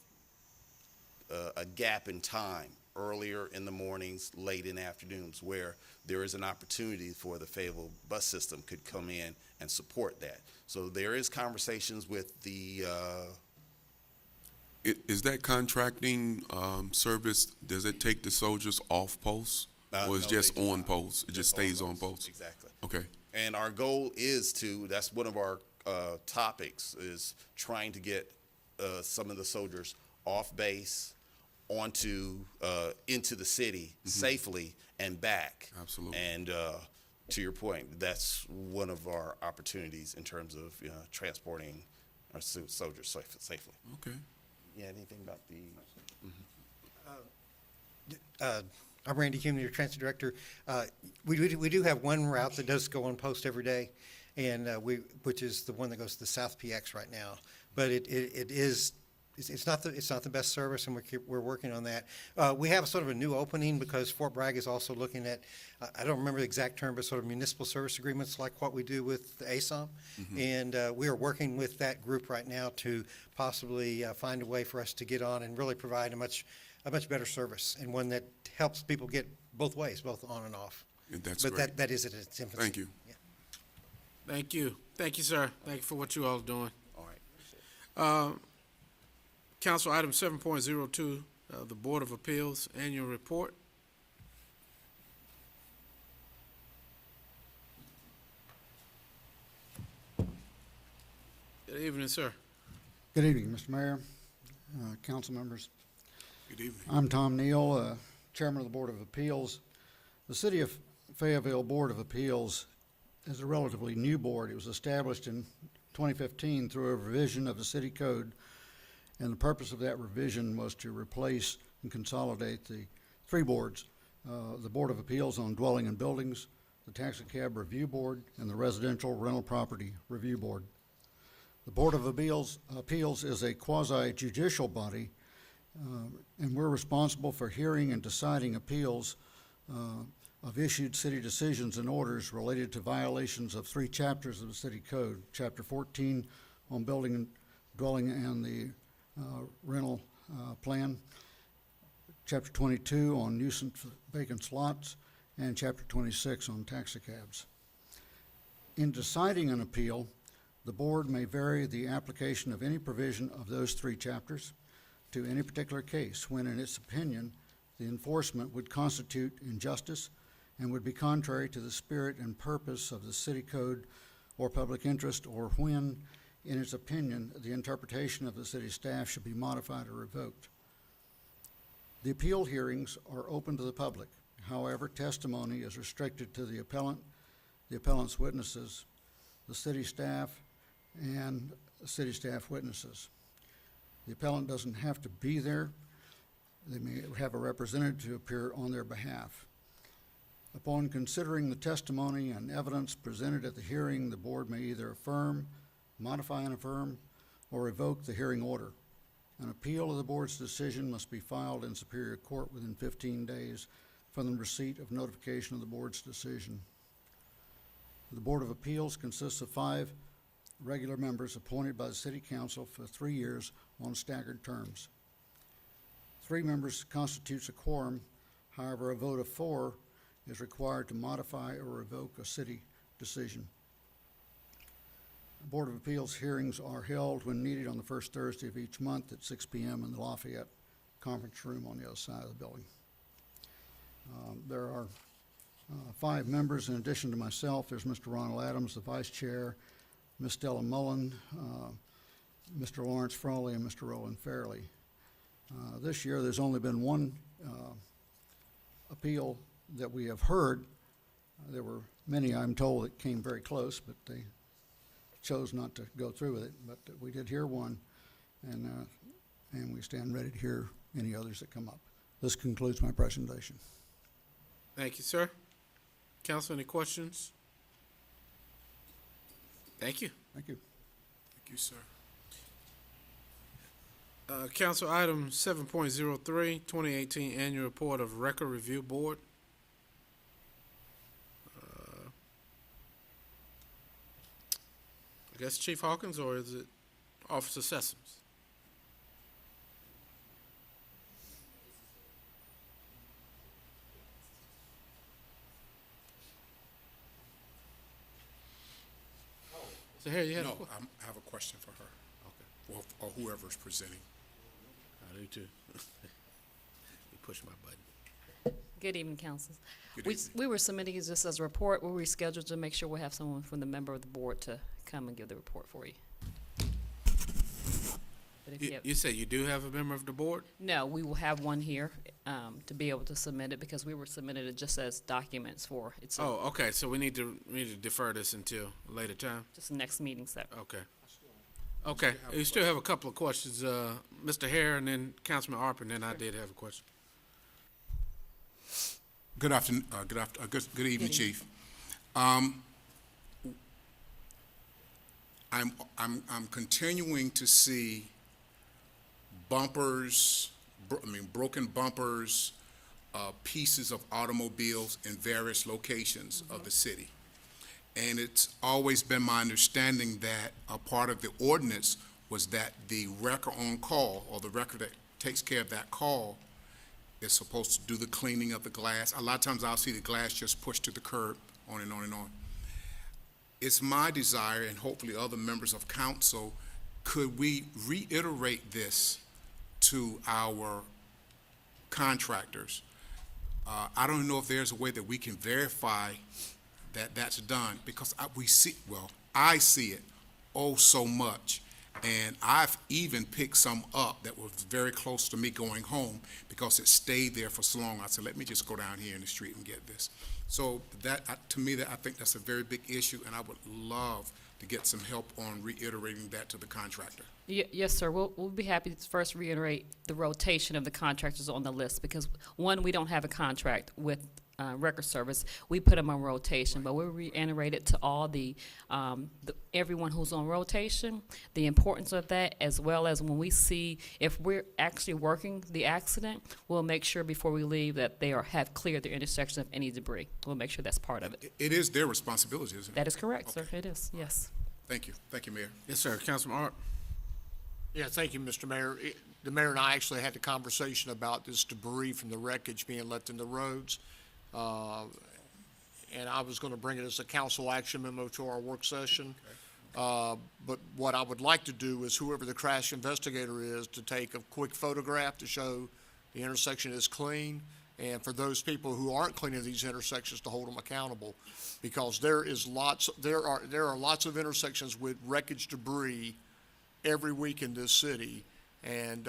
gap in time, earlier in the mornings, late in the afternoons, where there is an opportunity for the Fayetteville bus system could come in and support that. So there is conversations with the is that contracting service, does it take the soldiers off post? Or is no, just they do on not. post? It just stays on post? Exactly. Okay. And our goal is that's one of our topics, is trying to get some of the soldiers off base, onto, into the city safely and back. Absolutely. And to your point, that's one of our opportunities in terms of transporting our soldiers safely. Okay. Yeah, anything about the? I'm Randy Hume, your transit director. We do have one route that does go on post every day, and which is the one that goes to the South PX right now. But it's not the best service, and we're working on that. We have sort of a new opening because Fort Bragg is also looking at, I don't remember the exact term, but sort of municipal service agreements like what we do with the ASOM. And we are working with that group right now to possibly find a way for us to get on and really provide a much better service, and one that helps people get both ways, both on and off. And that's But great. that is at its infancy. Thank you. Yeah. Thank you. Thank you, sir. Thank you for what you all are doing. All right. Council item 7.02, the Board of Appeals Annual Report. Good evening, sir. Good evening, Mr. Mayor, council members. Good evening. I'm Tom Neal, Chairman of the Board of Appeals. The City of Fayetteville Board of Appeals is a relatively new board. It was established in 2015 through a revision of the city code, and the purpose of that revision was to replace and consolidate the three boards, the Board of Appeals on Dwelling and Buildings, the Taxicab Review Board, and the Residential Rental Property Review Board. The Board of Appeals is a quasi-judicial body, and we're responsible for hearing and deciding appeals of issued city decisions and orders related to violations of three chapters of the city code. Chapter 14 on building and dwelling and the rental plan, Chapter 22 on nuisance vacant lots, and Chapter 26 on taxicabs. In deciding an appeal, the board may vary the application of any provision of those three chapters to any particular case when, in its opinion, the enforcement would constitute injustice and would be contrary to the spirit and purpose of the city code or public interest, or when, in its opinion, the interpretation of the city staff should be modified or revoked. The appeal hearings are open to the public. However, testimony is restricted to the appellant, the appellant's witnesses, the city staff, and city staff witnesses. The appellant doesn't have to be there. They may have a representative to appear on their behalf. Upon considering the testimony and evidence presented at the hearing, the board may either affirm, modify and affirm, or revoke the hearing order. An appeal of the board's decision must be filed in Superior Court within 15 days from the receipt of notification of the board's decision. The Board of Appeals consists of 5 regular members appointed by the City Council for 3 years on staggered terms. 3 members constitutes a quorum. However, a vote of 4 is required to modify or revoke a city decision. The Board of Appeals hearings are held when needed on the first Thursday of each month at 6 p.m. in the Lafayette Conference Room on the other side of the building. There are 5 members in addition to myself. There's Mr. Ronald Adams, the Vice Chair, Ms. Stella Mullen, Mr. Lawrence Frawley, and Mr. Roland Fairley. This year, there's only been one appeal that we have heard. There were many, I'm told, that came very close, but they chose not to go through with it. But we did hear one, and we stand ready to hear any others that come up. This concludes my presentation. Thank you, sir. Council, any questions? Thank you. Thank you. Thank you, sir. Council item 7.03, 2018 Annual Report of Record Review Board. I guess Chief Hawkins, or is it Officer Sessoms? So here you have No, I have a question for her. Okay. Or whoever's presenting. I do too. You push my button. Good evening, council. Good We evening. were submitting it just as a report. We'll reschedule to make sure we'll have someone from the member of the board to come and give the report for you. But if you have- You said you do have a member of the board? No, we will have one here to be able to submit it because we were submitted it just as documents for, it's Oh, okay, so we need to defer this until a later time? just the next meeting, so. Okay. Okay, you still have a couple of questions, Mr. Hare and then Councilman Arp, and then I did have a question. Good afternoon, good evening, Chief. I'm continuing to see bumpers, broken bumpers, pieces of automobiles in various locations of the city. And it's always been my understanding that a part of the ordinance was that the record on call, or the record that takes care of that call, is supposed to do the cleaning of the glass. A lot of times I'll see the glass just pushed to the curb, on and on and on. It's my desire, and hopefully other members of council, could we reiterate this to our contractors? I don't know if there's a way that we can verify that that's done, because I see it oh so much. And I've even picked some up that was very close to me going home because it stayed there for so long. I said, let me just go down here in the street and get this. So that, to me, I think that's a very big issue, and I would love to get some help on reiterating that to the contractor. Yes, sir. We'll be happy to first reiterate the rotation of the contractors on the list because, one, we don't have a contract with record service. We put them on rotation, but we'll reiterate it to all the everyone who's on rotation, the importance of that, as well as when we see if we're actually working the accident, we'll make sure before we leave that they have cleared the intersection of any debris. We'll make sure that's part of it. It is their responsibility, isn't it? That is correct, Okay. sir. It is, yes. Thank you. Thank you, Mayor. Yes, sir. Councilman Art? Yeah, thank you, Mr. Mayor. The mayor and I actually had a conversation about this debris from the wreckage being left in the roads. And I was going to bring it as a council action memo to our work session. But what I would like to do is whoever the crash investigator is to take a quick photograph to show the intersection is clean and for those people who aren't cleaning these intersections to hold them accountable, because there are lots of intersections with wreckage debris every week in this city, and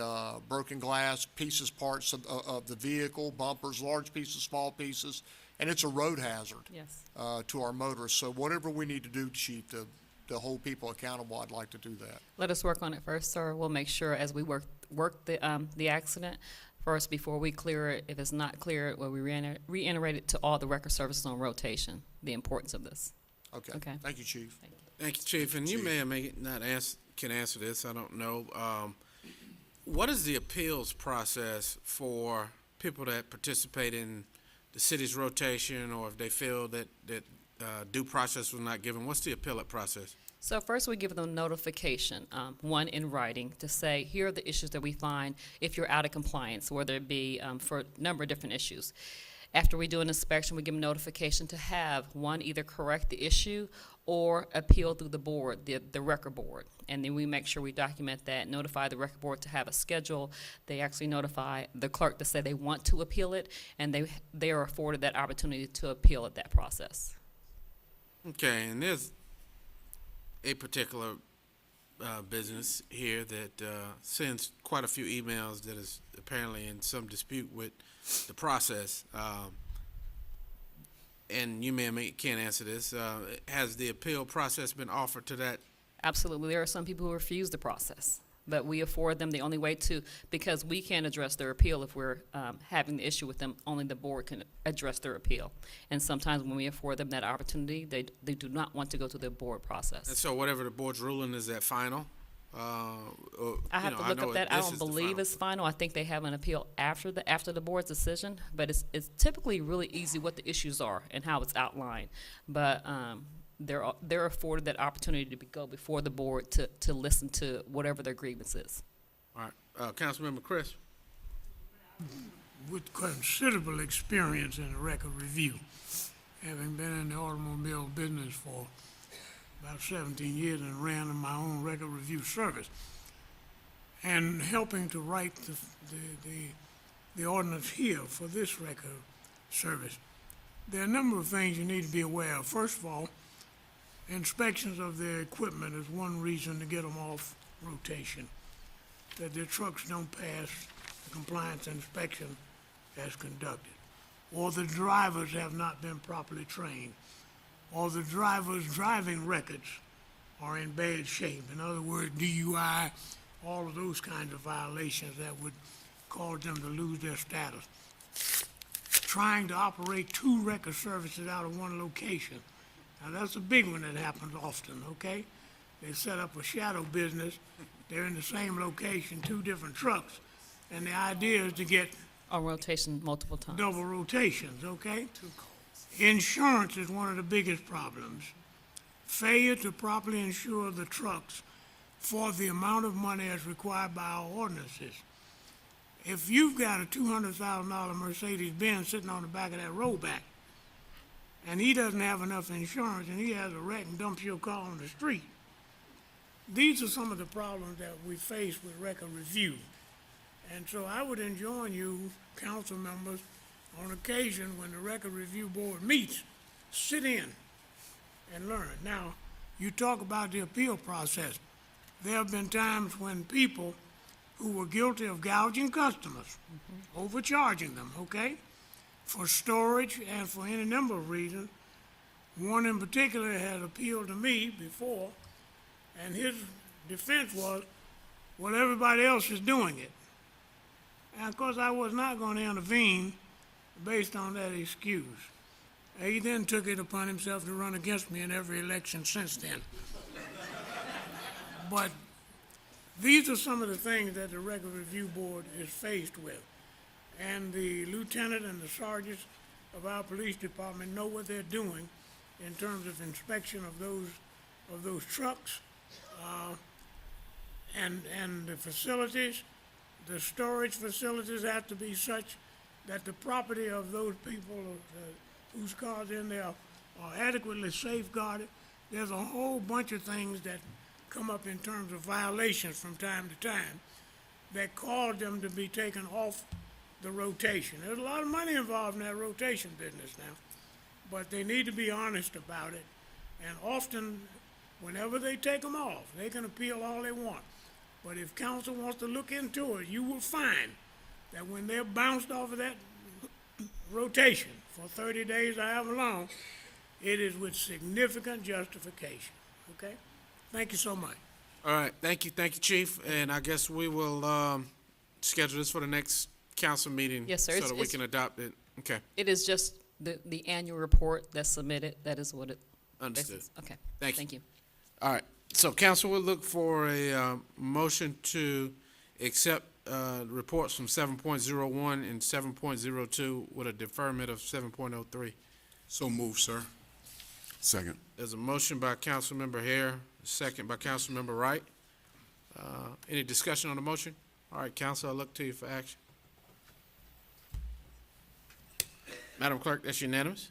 broken glass, pieces, parts of the vehicle, bumpers, large pieces, small pieces, and it's a road hazard. Yes. To our motorists. So whatever we need to do, Chief, to hold people accountable, I'd like to do that. Let us work on it first, sir. We'll make sure as we work the accident first before we clear it. If it's not clear, well, we reiterate it to all the record services on rotation, the importance of this. Okay. Okay. Thank you, Chief. Thank you, Chief. And you may or may not can answer this, I don't know. What is the appeals process for people that participate in the city's rotation, or if they feel that due process was not given? What's the appellate process? So first we give them notification, one in writing, to say, here are the issues that we find if you're out of compliance, whether it be for a number of different issues. After we do an inspection, we give them notification to have one, either correct the issue or appeal through the board, the record board. And then we make sure we document that, notify the record board to have a schedule. They actually notify the clerk to say they want to appeal it, and they are afforded that opportunity to appeal at that process. Okay, and there's a particular business here that sends quite a few emails that is apparently in some dispute with the process. And you may or can't answer this. Has the appeal process been offered to that? Absolutely. There are some people who refuse the process, but we afford them the only way to, because we can't address their appeal if we're having the issue with them, only the board can address their appeal. And sometimes when we afford them that opportunity, they do not want to go through the board process. And so whatever the board's ruling, is that final? I have to look at that. I don't believe it's final. I think they have an appeal after the board's decision, but it's typically really easy what the issues are and how it's outlined. But they're afforded that opportunity to go before the board to listen to whatever their grievance is. All right, Councilmember Chris. With considerable experience in record review, having been in the automobile business for about 17 years and ran my own record review service, and helping to write the ordinance here for this record service. There are a number of things you need to be aware of. First of all, inspections of their equipment is one reason to get them off rotation, that their trucks don't pass the compliance inspection as conducted, or the drivers have not been properly trained, or the driver's driving records are in bad shape. In other words, DUI, all of those kinds of violations that would cause them to lose their status. Trying to operate 2 record services out of one location. Now, that's a big one that happens often, okay? They set up a shadow business. They're in the same location, 2 different trucks. And the idea is to get On rotation multiple times. double rotations, okay? Insurance is one of the biggest problems. Failure to properly insure the trucks for the amount of money as required by our ordinances. If you've got a $200,000 Mercedes-Benz sitting on the back of that rollback, and he doesn't have enough insurance, and he has a wreck and dumps your car on the street, these are some of the problems that we face with record review. And so I would enjoin you, council members, on occasion when the record review board meets, sit in and learn. Now, you talk about the appeal process. There have been times when people who were guilty of gouging customers, overcharging them, okay, for storage and for any number of reasons. One in particular had appealed to me before, and his defense was, well, everybody else is doing it. And of course, I was not going to intervene based on that excuse. He then took it upon himself to run against me in every election since then. But these are some of the things that the Record Review Board is faced with. And the lieutenant and the sergeants of our police department know what they're doing in terms of inspection of those trucks and the facilities. The storage facilities have to be such that the property of those people whose cars in there are adequately safeguarded. There's a whole bunch of things that come up in terms of violations from time to time that cause them to be taken off the rotation. There's a lot of money involved in that rotation business now, but they need to be honest about it. And often, whenever they take them off, they can appeal all they want. But if council wants to look into it, you will find that when they're bounced off of that rotation for 30 days or however long, it is with significant justification, okay? Thank you so much. All right, thank you, Chief. And I guess we will schedule this for the next council meeting. Yes, sir. So It's- that we can adopt it. Okay, It is just the annual report that's submitted. That is what it. understood. this is. Okay. Thank you. Thank you. All right, so council will look for a motion to accept reports from 7.01 and 7.02 with a deferment of 7.03. So move, sir. Second. There's a motion by Councilmember Hare, a second by Councilmember Wright. Any discussion on the motion? All right, council, I look to you for action. Madam Clerk, that's unanimous.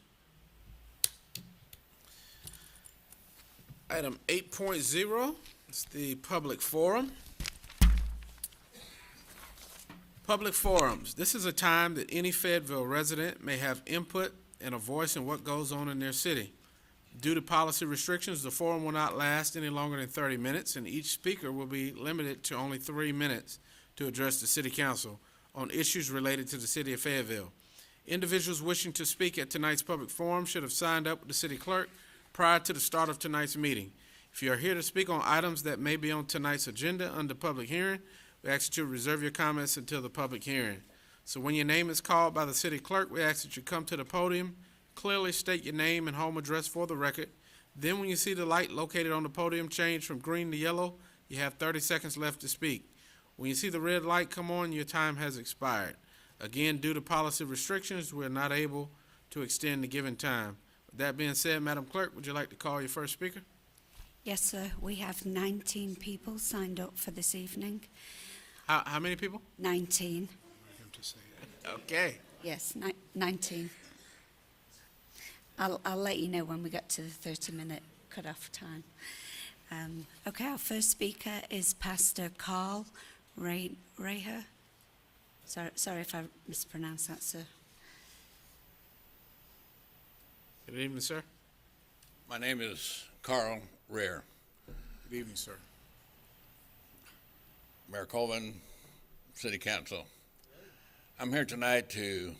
Item 8.0 is the public forum. Public forums. This is a time that any Fayetteville resident may have input and a voice in what goes on in their city. Due to policy restrictions, the forum will not last any longer than 30 minutes, and each speaker will be limited to only 3 minutes to address the City Council on issues related to the City of Fayetteville. Individuals wishing to speak at tonight's public forum should have signed up with the City Clerk prior to the start of tonight's meeting. If you are here to speak on items that may be on tonight's agenda under public hearing, we ask that you reserve your comments until the public hearing. So when your name is called by the City Clerk, we ask that you come to the podium, clearly state your name and home address for the record. Then when you see the light located on the podium change from green to yellow, you have 30 seconds left to speak. When you see the red light come on, your time has expired. Again, due to policy restrictions, we're not able to extend the given time. With that being said, Madam Clerk, would you like to call your first speaker? Yes, sir. We have 19 people signed up for this evening. How many people? 19. Okay. Yes, 19. I'll let you know when we get to the 30-minute cut-off time. Okay, our first speaker is Pastor Carl Reher. Sorry if I mispronounced that, sir. Good evening, sir. My name is Carl Reher. Good evening, sir. Mayor Colvin, City Council. I'm here tonight to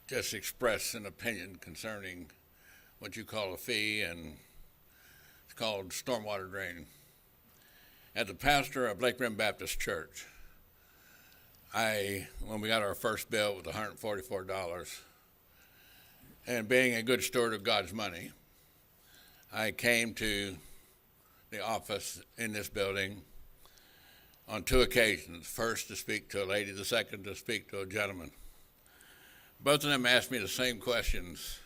just express an opinion concerning what you call a fee, and it's called stormwater drain. As the pastor of Lake Rim Baptist Church, when we got our first bill, it was $144, and being a good steward of God's money, I came to the office in this building on 2 occasions, first to speak to a lady, the second to speak to a gentleman. Both of them asked me the same questions.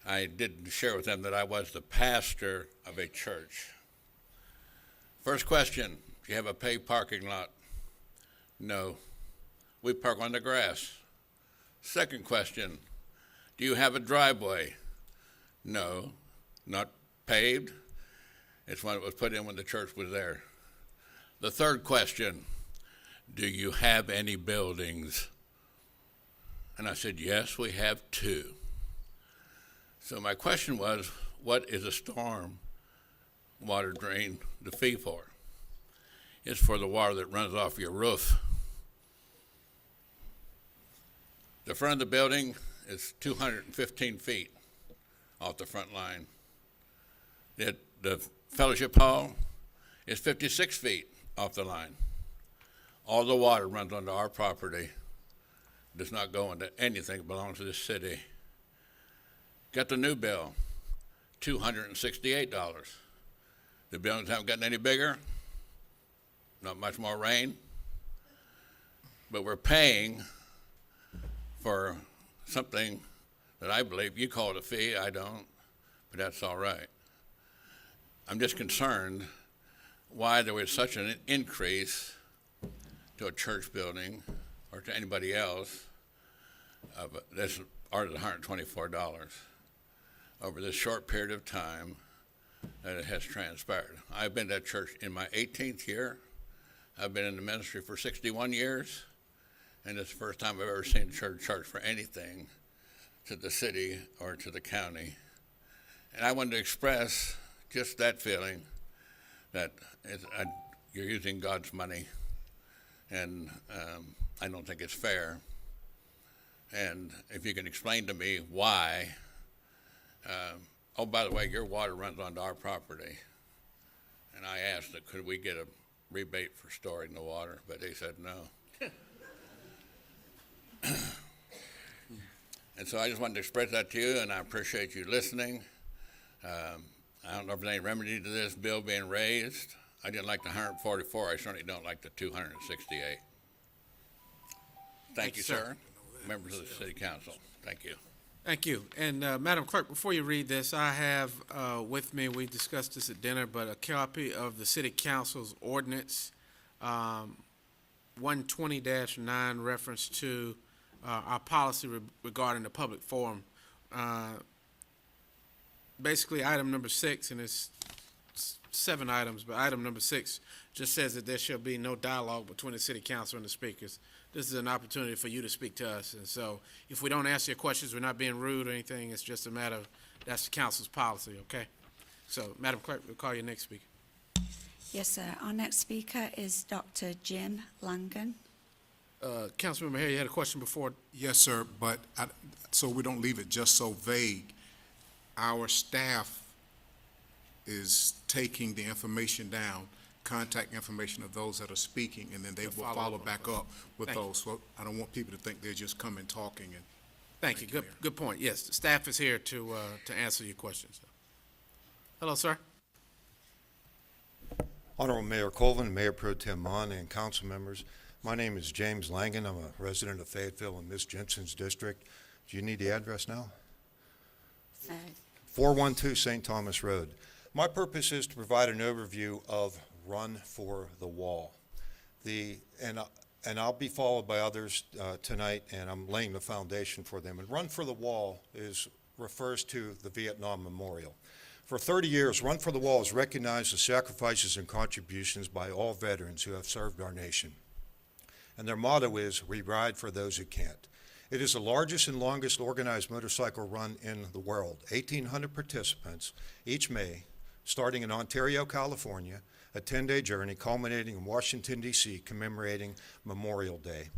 I did share with them that I was the pastor of a church. First question, do you have a paid parking lot? No. We park on the grass. Second question, do you have a driveway? No. Not paved. It's when it was put in when the church was there. The third question, do you have any buildings? And I said, yes, we have 2. So my question was, what is a storm water drain the fee for? It's for the water that runs off your roof. The front of the building is 215 feet off the front line. The fellowship hall is 56 feet off the line. All the water runs onto our property, does not go into anything that belongs to this city. Got the new bill, $268. The buildings haven't gotten any bigger, not much more rain, but we're paying for something that I believe you call it a fee, I don't, but that's all right. I'm just concerned why there was such an increase to a church building or to anybody else of this art of $124 over this short period of time that it has transpired. I've been to that church in my 18th year. I've been in the ministry for 61 years, and it's the first time I've ever seen the church charge for anything to the city or to the county. And I wanted to express just that feeling that you're using God's money, and I don't think it's fair. And if you can explain to me why, oh, by the way, your water runs onto our property. And I asked that could we get a rebate for storing the water, but they said no. And so I just wanted to express that to you, and I appreciate you listening. I don't know if there's any remedy to this bill being raised. I didn't like the 144. I certainly don't like the 268. Thank you, sir. Members of the City Council. Thank you. Thank you. And Madam Clerk, before you read this, I have with me, we discussed this at dinner, but a copy of the City Council's ordinance 120-9 reference to our policy regarding the public forum. Basically, item number 6, and it's 7 items, but item number 6 just says that there shall be no dialogue between the City Council and the speakers. This is an opportunity for you to speak to us, and so if we don't answer your questions, we're not being rude or anything. It's just a matter of that's the council's policy, okay? So, Madam Clerk, we'll call your next speaker. Yes, sir. Our next speaker is Dr. Jim Langan. Councilmember Harry, you had a question before. Yes, sir, but so we don't leave it just so vague, our staff is taking the information down, contact information of those that are speaking, and then they will follow back up with those. So I don't want people to think they're just coming talking. And Thank you. Good point. Yes, the staff is here to answer your questions. Hello, sir. Honorable Mayor Colvin, Mayor Pro Tem Mon, and council members. My name is James Langan. I'm a resident of Fayetteville in Miss Jensen's district. Do you need the address now? 412 St. Thomas Road. My purpose is to provide an overview of Run for the Wall. And I'll be followed by others tonight, and I'm laying the foundation for them. And Run for the Wall refers to the Vietnam Memorial. For 30 years, Run for the Wall has recognized the sacrifices and contributions by all veterans who have served our nation. And their motto is, "We ride for those who can't." It is the largest and longest organized motorcycle run in the world. 1,800 participants each May, starting in Ontario, California, a 10-day journey culminating in Washington, D.C., commemorating Memorial Day.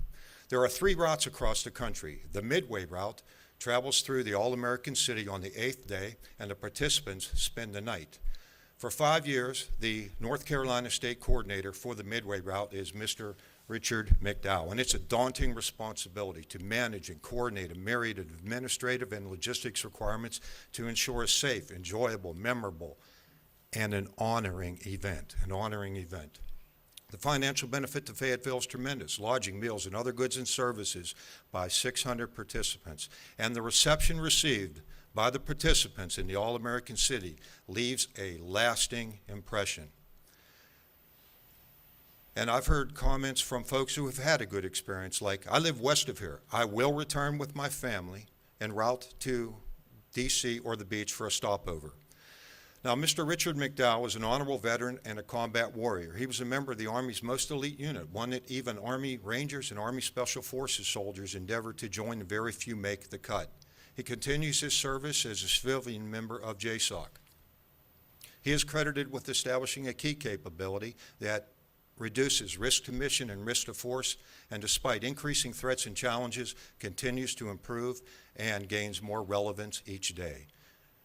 There are 3 routes across the country. The Midway route travels through the All-American City on the 8th day, and the participants spend the night. For 5 years, the North Carolina State Coordinator for the Midway route is Mr. Richard McDowell, and it's a daunting responsibility to manage and coordinate a myriad of administrative and logistics requirements to ensure a safe, enjoyable, memorable, and an honoring event. The financial benefit to Fayetteville is tremendous: lodging, meals, and other goods and services by 600 participants. And the reception received by the participants in the All-American City leaves a lasting impression. And I've heard comments from folks who have had a good experience, like, "I live west of here. I will return with my family en route to D.C. or the beach for a stopover." Now, Mr. Richard McDowell is an honorable veteran and a combat warrior. He was a member of the Army's most elite unit, one that even Army Rangers and Army Special Forces soldiers endeavor to join, and very few make the cut. He continues his service as a civilian member of JSOC. He is credited with establishing a key capability that reduces risk to mission and risk to force, and despite increasing threats and challenges, continues to improve and gains more relevance each day.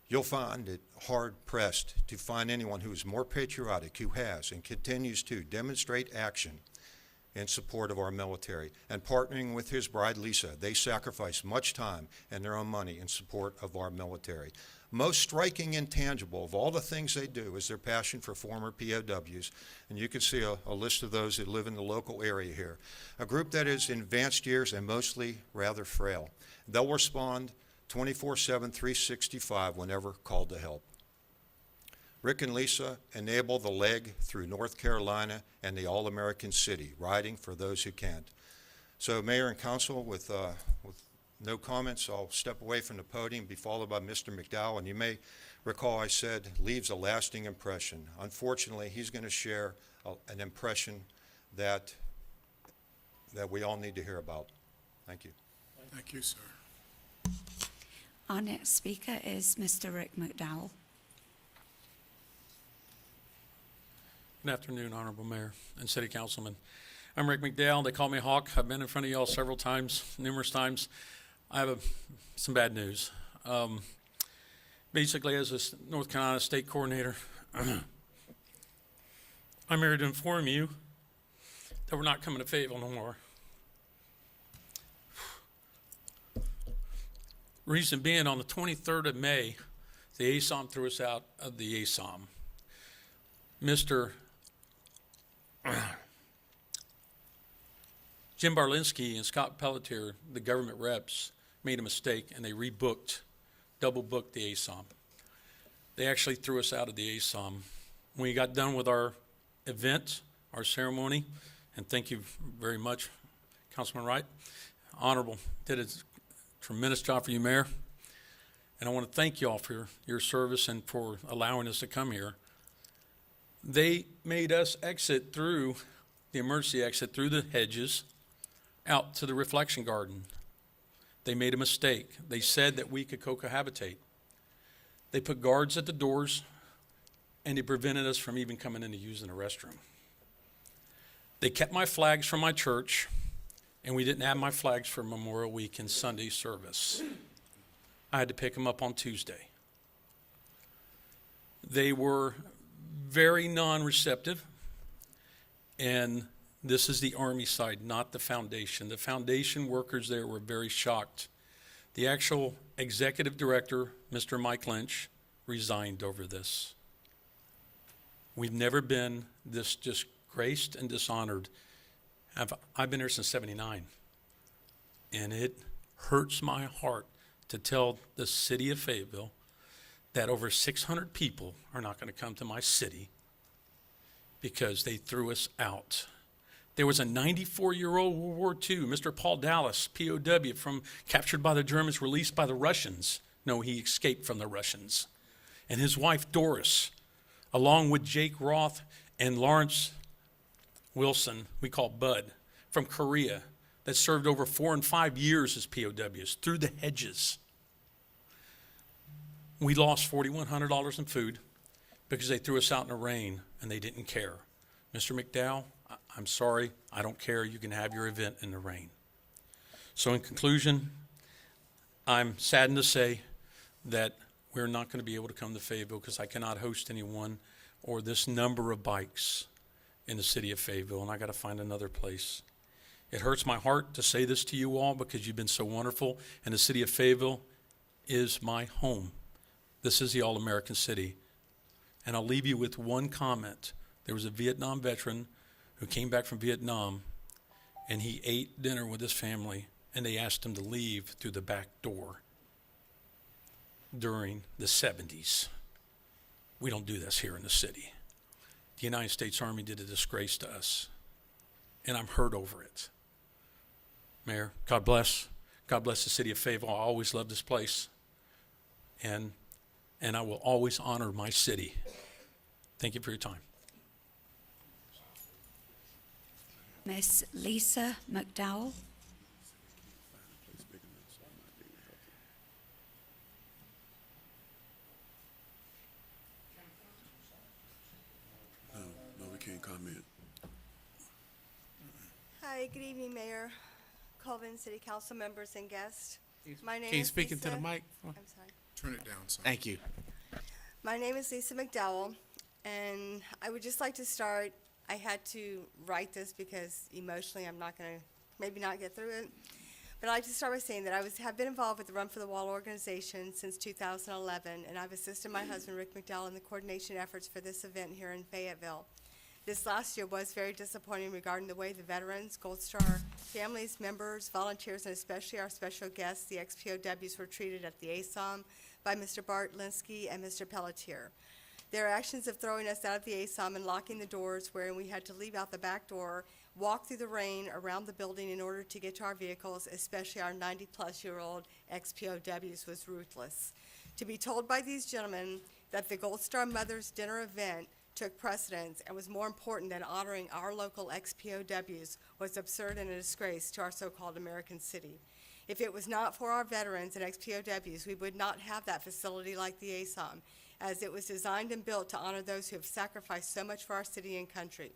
You'll find it hard-pressed to find anyone who is more patriotic, who has and continues to demonstrate action in support of our military. And partnering with his bride, Lisa, they sacrifice much time and their own money in support of our military. Most striking and tangible of all the things they do is their passion for former POWs, and you can see a list of those that live in the local area here. A group that is in advanced years and mostly rather frail. They'll respond 24/7, 365 whenever called to help. Rick and Lisa enable the leg through North Carolina and the All-American City, riding for those who can't. So, Mayor and Council, with no comments, I'll step away from the podium and be followed by Mr. McDowell. And you may recall I said leaves a lasting impression. Unfortunately, he's going to share an impression that that we all need to hear about. Thank you. Thank you, sir. Our next speaker is Mr. Rick McDowell. Good afternoon, Honorable Mayor and City Councilman. I'm Rick McDowell. They call me Hawk. I've been in front of y'all several times, numerous times. I have some bad news. Basically, as a North Carolina State Coordinator, I'm here to inform you that we're not coming to Fayetteville no more. Reason being, on the 23rd of May, the ASOM threw us out of the ASOM. Mr. Jim Barlinski and Scott Pelletier, the government reps, made a mistake and they double booked the ASOM. They actually threw us out of the ASOM. When we got done with our event, our ceremony, and thank you very much, Councilman Wright, Honorable, did a tremendous job for you, Mayor. And I want to thank you all for your service and for allowing us to come here. They made us exit through the emergency exit through the hedges out to the reflection garden. They made a mistake. They said that we could cohabitate. They put guards at the doors and they prevented us from even coming in to using the restroom. They kept my flags from my church, and we didn't have my flags for Memorial Week and Sunday service. I had to pick them up on Tuesday. They were very non-receptive, and this is the Army side, not the foundation. The foundation workers there were very shocked. The actual executive director, Mr. Mike Lynch, resigned over this. We've never been this disgraced and dishonored. I've been here since '79, and it hurts my heart to tell the city of Fayetteville that over 600 people are not going to come to my city because they threw us out. There was a 94-year-old World War II, Mr. Paul Dallas, POW, captured by the Germans, released by the Russians. No, he escaped from the Russians. And his wife, Doris, along with Jake Roth and Lawrence Wilson, we call Bud, from Korea, that served over 4 and 5 years as POWs through the hedges. We lost $4,100 in food because they threw us out in the rain and they didn't care. Mr. McDowell, I'm sorry, I don't care. You can have your event in the rain. So in conclusion, I'm saddened to say that we're not going to be able to come to Fayetteville because I cannot host anyone or this number of bikes in the city of Fayetteville, and I got to find another place. It hurts my heart to say this to you all because you've been so wonderful, and the city of Fayetteville is my home. This is the all-American city. And I'll leave you with one comment. There was a Vietnam veteran who came back from Vietnam, and he ate dinner with his family, and they asked him to leave through the back door during the 70s. We don't do this here in the city. The United States Army did a disgrace to us, and I'm hurt over it. Mayor, God bless. God bless the city of Fayetteville. I always love this place, and I will always honor my city. Thank you for your time. Miss Lisa McDowell. No, we can't comment. Hi, good evening, Mayor, Colvin, City Council members, and guests. My name Can you is speak into Lisa. the mic? I'm sorry. Turn it down, son. Thank you. My name is Lisa McDowell, and I would just like to start. I had to write this because emotionally I'm not going to maybe not get through it. But I'd like to start by saying that I have been involved with the Run for the Wall organization since 2011, and I've assisted my husband, Rick McDowell, in the coordination efforts for this event here in Fayetteville. This last year was very disappointing regarding the way the veterans, Gold Star families, members, volunteers, and especially our special guests, the ex-POWs, were treated at the ASOM by Mr. Bart Linsky and Mr. Pelletier. Their actions of throwing us out of the ASOM and locking the doors, wherein we had to leave out the back door, walk through the rain around the building in order to get to our vehicles, especially our 90-plus-year-old ex-POWs, was ruthless. To be told by these gentlemen that the Gold Star Mothers Dinner event took precedence and was more important than honoring our local ex-POWs was absurd and a disgrace to our so-called American city. If it was not for our veterans and ex-POWs, we would not have that facility like the ASOM, as it was designed and built to honor those who have sacrificed so much for our city and country.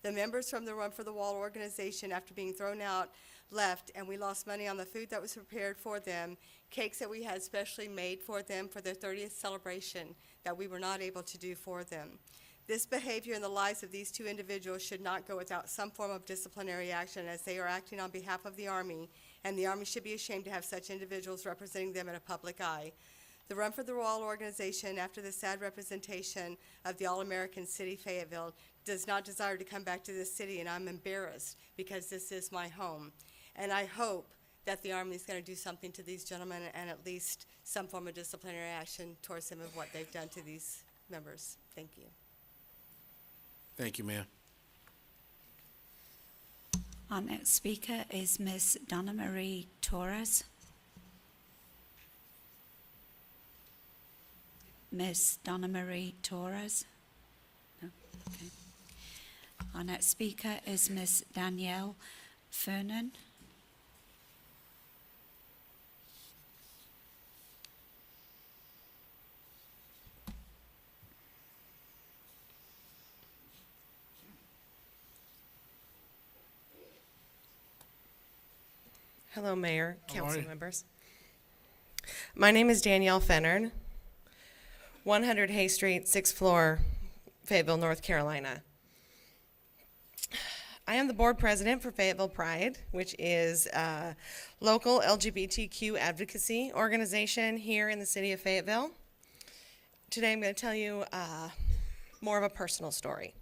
The members from the Run for the Wall organization, after being thrown out, left, and we lost money on the food that was prepared for them, cakes that we had specially made for them for their 30th celebration that we were not able to do for them. This behavior in the lives of these two individuals should not go without some form of disciplinary action, as they are acting on behalf of the Army, and the Army should be ashamed to have such individuals representing them in a public eye. The Run for the Wall organization, after the sad representation of the All-American city, Fayetteville, does not desire to come back to this city, and I'm embarrassed because this is my home. And I hope that the Army is going to do something to these gentlemen and at least some form of disciplinary action towards them of what they've done to these members. Thank you. Thank you, ma'am. Our next speaker is Ms. Donna Marie Torres. Ms. Donna Marie Torres? No? Okay. Our next speaker is Ms. Danielle Fernan. Hello, Mayor, How are council you? members. My name is Danielle Fennern, 100 Hay Street, 6th floor, Fayetteville, North Carolina. I am the board president for Fayetteville Pride, which is a local LGBTQ advocacy organization here in the city of Fayetteville. Today I'm going to tell you more of a personal story.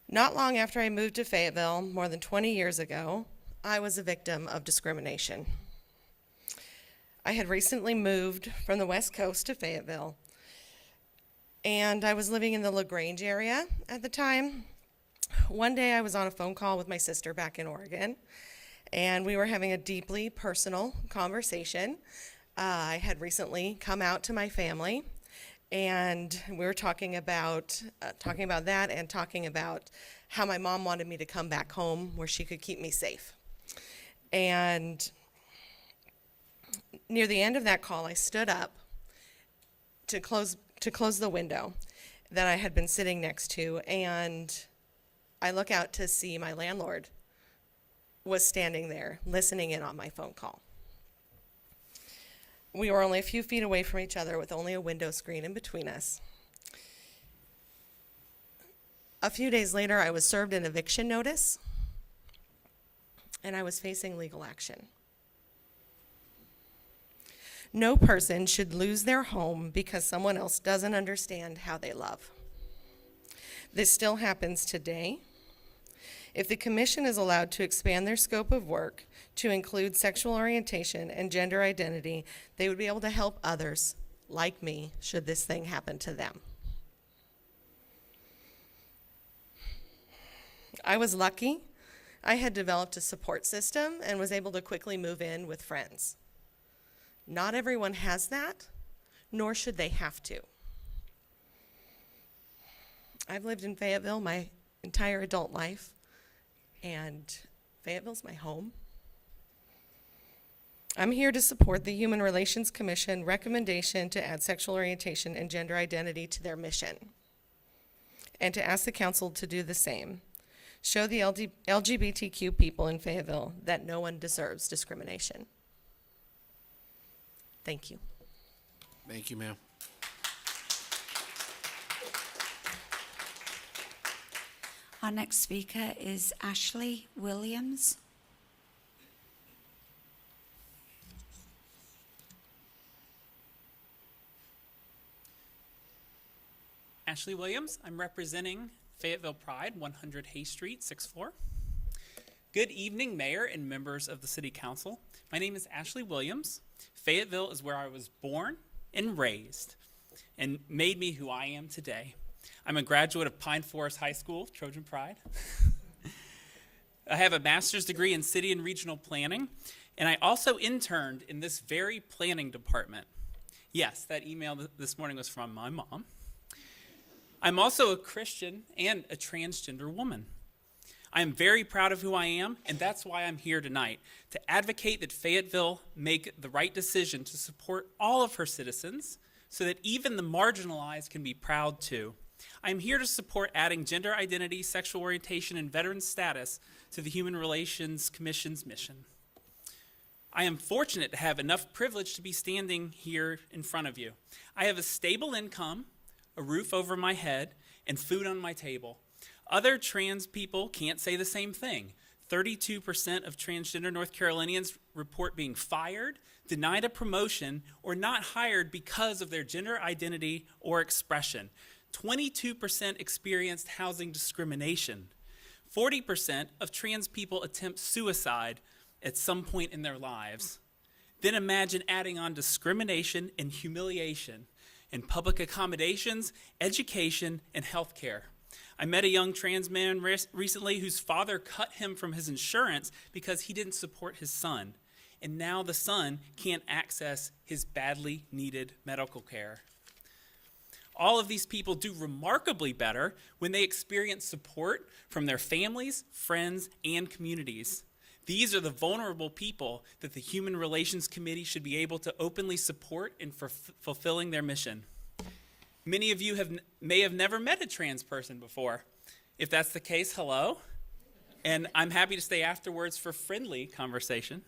Not long after I moved to Fayetteville, more than 20 years ago, I was a victim of discrimination. I had recently moved from the West Coast to Fayetteville, and I was living in the LaGrange area at the time. One day I was on a phone call with my sister back in Oregon, and we were having a deeply personal conversation. I had recently come out to my family, and we were talking about that and talking about how my mom wanted me to come back home where she could keep me safe. And near the end of that call, I stood up to close the window that I had been sitting next to, and I look out to see my landlord was standing there listening in on my phone call. We were only a few feet away from each other with only a window screen in between us. A few days later, I was served an eviction notice, and I was facing legal action. No person should lose their home because someone else doesn't understand how they love. This still happens today. If the commission is allowed to expand their scope of work to include sexual orientation and gender identity, they would be able to help others like me should this thing happen to them. I was lucky. I had developed a support system and was able to quickly move in with friends. Not everyone has that, nor should they have to. I've lived in Fayetteville my entire adult life, and Fayetteville's my home. I'm here to support the Human Relations Commission recommendation to add sexual orientation and gender identity to their mission, and to ask the council to do the same. Show the LGBTQ people in Fayetteville that no one deserves discrimination. Thank you. Thank you, ma'am. Our next speaker is Ashley Williams. Ashley Williams. I'm representing Fayetteville Pride, 100 Hay Street, 6th floor. Good evening, Mayor and members of the City Council. My name is Ashley Williams. Fayetteville is where I was born and raised and made me who I am today. I'm a graduate of Pine Forest High School, Trojan Pride. I have a master's degree in city and regional planning, and I also interned in this very planning department. Yes, that email this morning was from my mom. I'm also a Christian and a transgender woman. I am very proud of who I am, and that's why I'm here tonight, to advocate that Fayetteville make the right decision to support all of her citizens so that even the marginalized can be proud too. I am here to support adding gender identity, sexual orientation, and veteran status to the Human Relations Commission's mission. I am fortunate to have enough privilege to be standing here in front of you. I have a stable income, a roof over my head, and food on my table. Other trans people can't say the same thing. 32% of transgender North Carolinians report being fired, denied a promotion, or not hired because of their gender identity or expression. 22% experienced housing discrimination. 40% of trans people attempt suicide at some point in their lives. Then imagine adding on discrimination and humiliation in public accommodations, education, and healthcare. I met a young trans man recently whose father cut him from his insurance because he didn't support his son. And now the son can't access his badly needed medical care. All of these people do remarkably better when they experience support from their families, friends, and communities. These are the vulnerable people that the Human Relations Committee should be able to openly support in fulfilling their mission. Many of you may have never met a trans person before. If that's the case, hello. And I'm happy to stay afterwards for friendly conversation.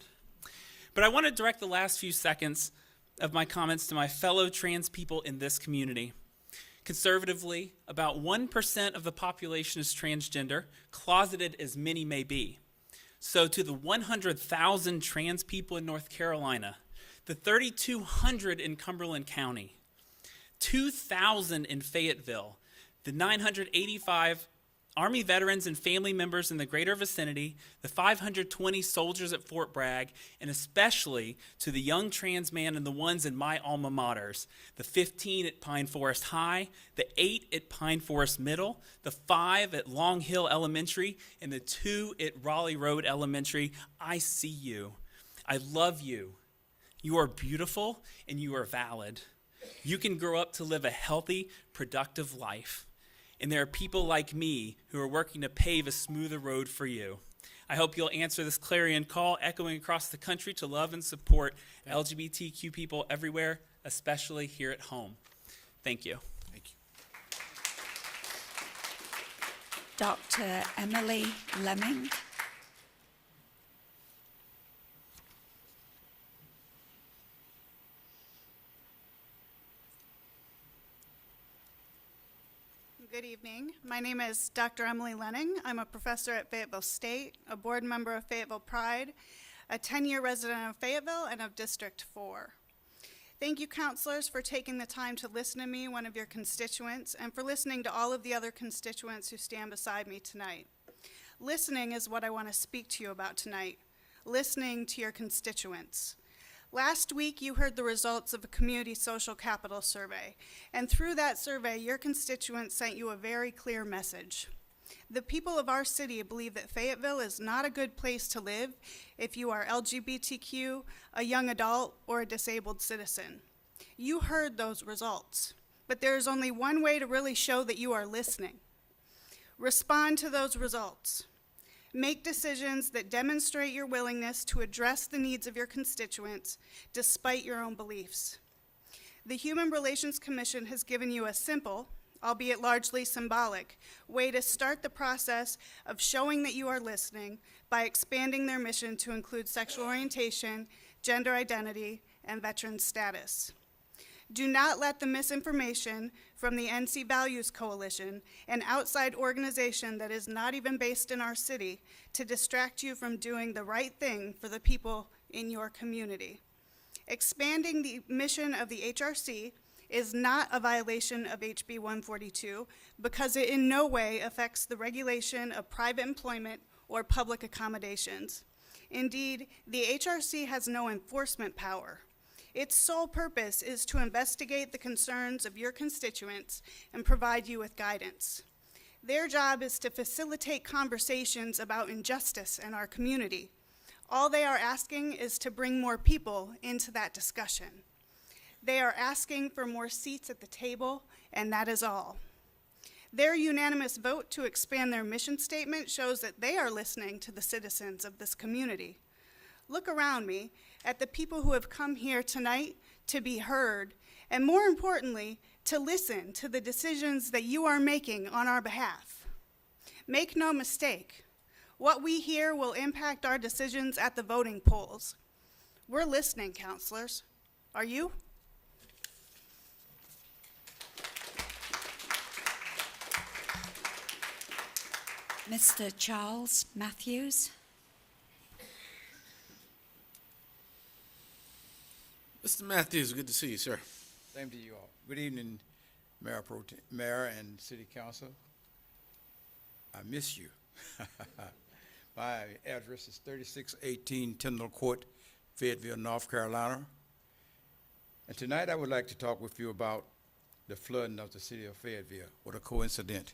But I want to direct the last few seconds of my comments to my fellow trans people in this community. Conservatively, about 1% of the population is transgender, closeted as many may be. So to the 100,000 trans people in North Carolina, the 3,200 in Cumberland County, 2,000 in Fayetteville, the 985 Army veterans and family members in the greater vicinity, the 520 soldiers at Fort Bragg, and especially to the young trans man and the ones in my alma maters, the 15 at Pine Forest High, the 8 at Pine Forest Middle, the 5 at Long Hill Elementary, and the 2 at Raleigh Road Elementary. I see you. I love you. You are beautiful and you are valid. You can grow up to live a healthy, productive life. And there are people like me who are working to pave a smoother road for you. I hope you'll answer this clarion call echoing across the country to love and support LGBTQ people everywhere, especially here at home. Thank you. Thank you. Dr. Emily Lemming. Good evening. My name is Dr. Emily Lenning. I'm a professor at Fayetteville State, a board member of Fayetteville Pride, a 10-year resident of Fayetteville and of District 4. Thank you, counselors, for taking the time to listen to me, one of your constituents, and for listening to all of the other constituents who stand beside me tonight. Listening is what I want to speak to you about tonight, listening to your constituents. Last week, you heard the results of a community social capital survey, and through that survey, your constituents sent you a very clear message. The people of our city believe that Fayetteville is not a good place to live if you are LGBTQ, a young adult, or a disabled citizen. You heard those results, but there is only one way to really show that you are listening. Respond to those results. Make decisions that demonstrate your willingness to address the needs of your constituents despite your own beliefs. The Human Relations Commission has given you a simple, albeit largely symbolic, way to start the process of showing that you are listening by expanding their mission to include sexual orientation, gender identity, and veteran status. Do not let the misinformation from the NC Values Coalition, an outside organization that is not even based in our city, to distract you from doing the right thing for the people in your community. Expanding the mission of the HRC is not a violation of HB 142 because it in no way affects the regulation of private employment or public accommodations. Indeed, the HRC has no enforcement power. Its sole purpose is to investigate the concerns of your constituents and provide you with guidance. Their job is to facilitate conversations about injustice in our community. All they are asking is to bring more people into that discussion. They are asking for more seats at the table, and that is all. Their unanimous vote to expand their mission statement shows that they are listening to the citizens of this community. Look around me at the people who have come here tonight to be heard, and more importantly, to listen to the decisions that you are making on our behalf. Make no mistake, what we hear will impact our decisions at the voting polls. We're listening, counselors. Are you? Mr. Charles Matthews. Mr. Matthews, good to see you, sir. Same to you all. Good evening, Mayor and City Council. I miss you. My address is 3618 Tyndall Court, Fayetteville, North Carolina. And tonight I would like to talk with you about the flooding of the city of Fayetteville. What a coincidence.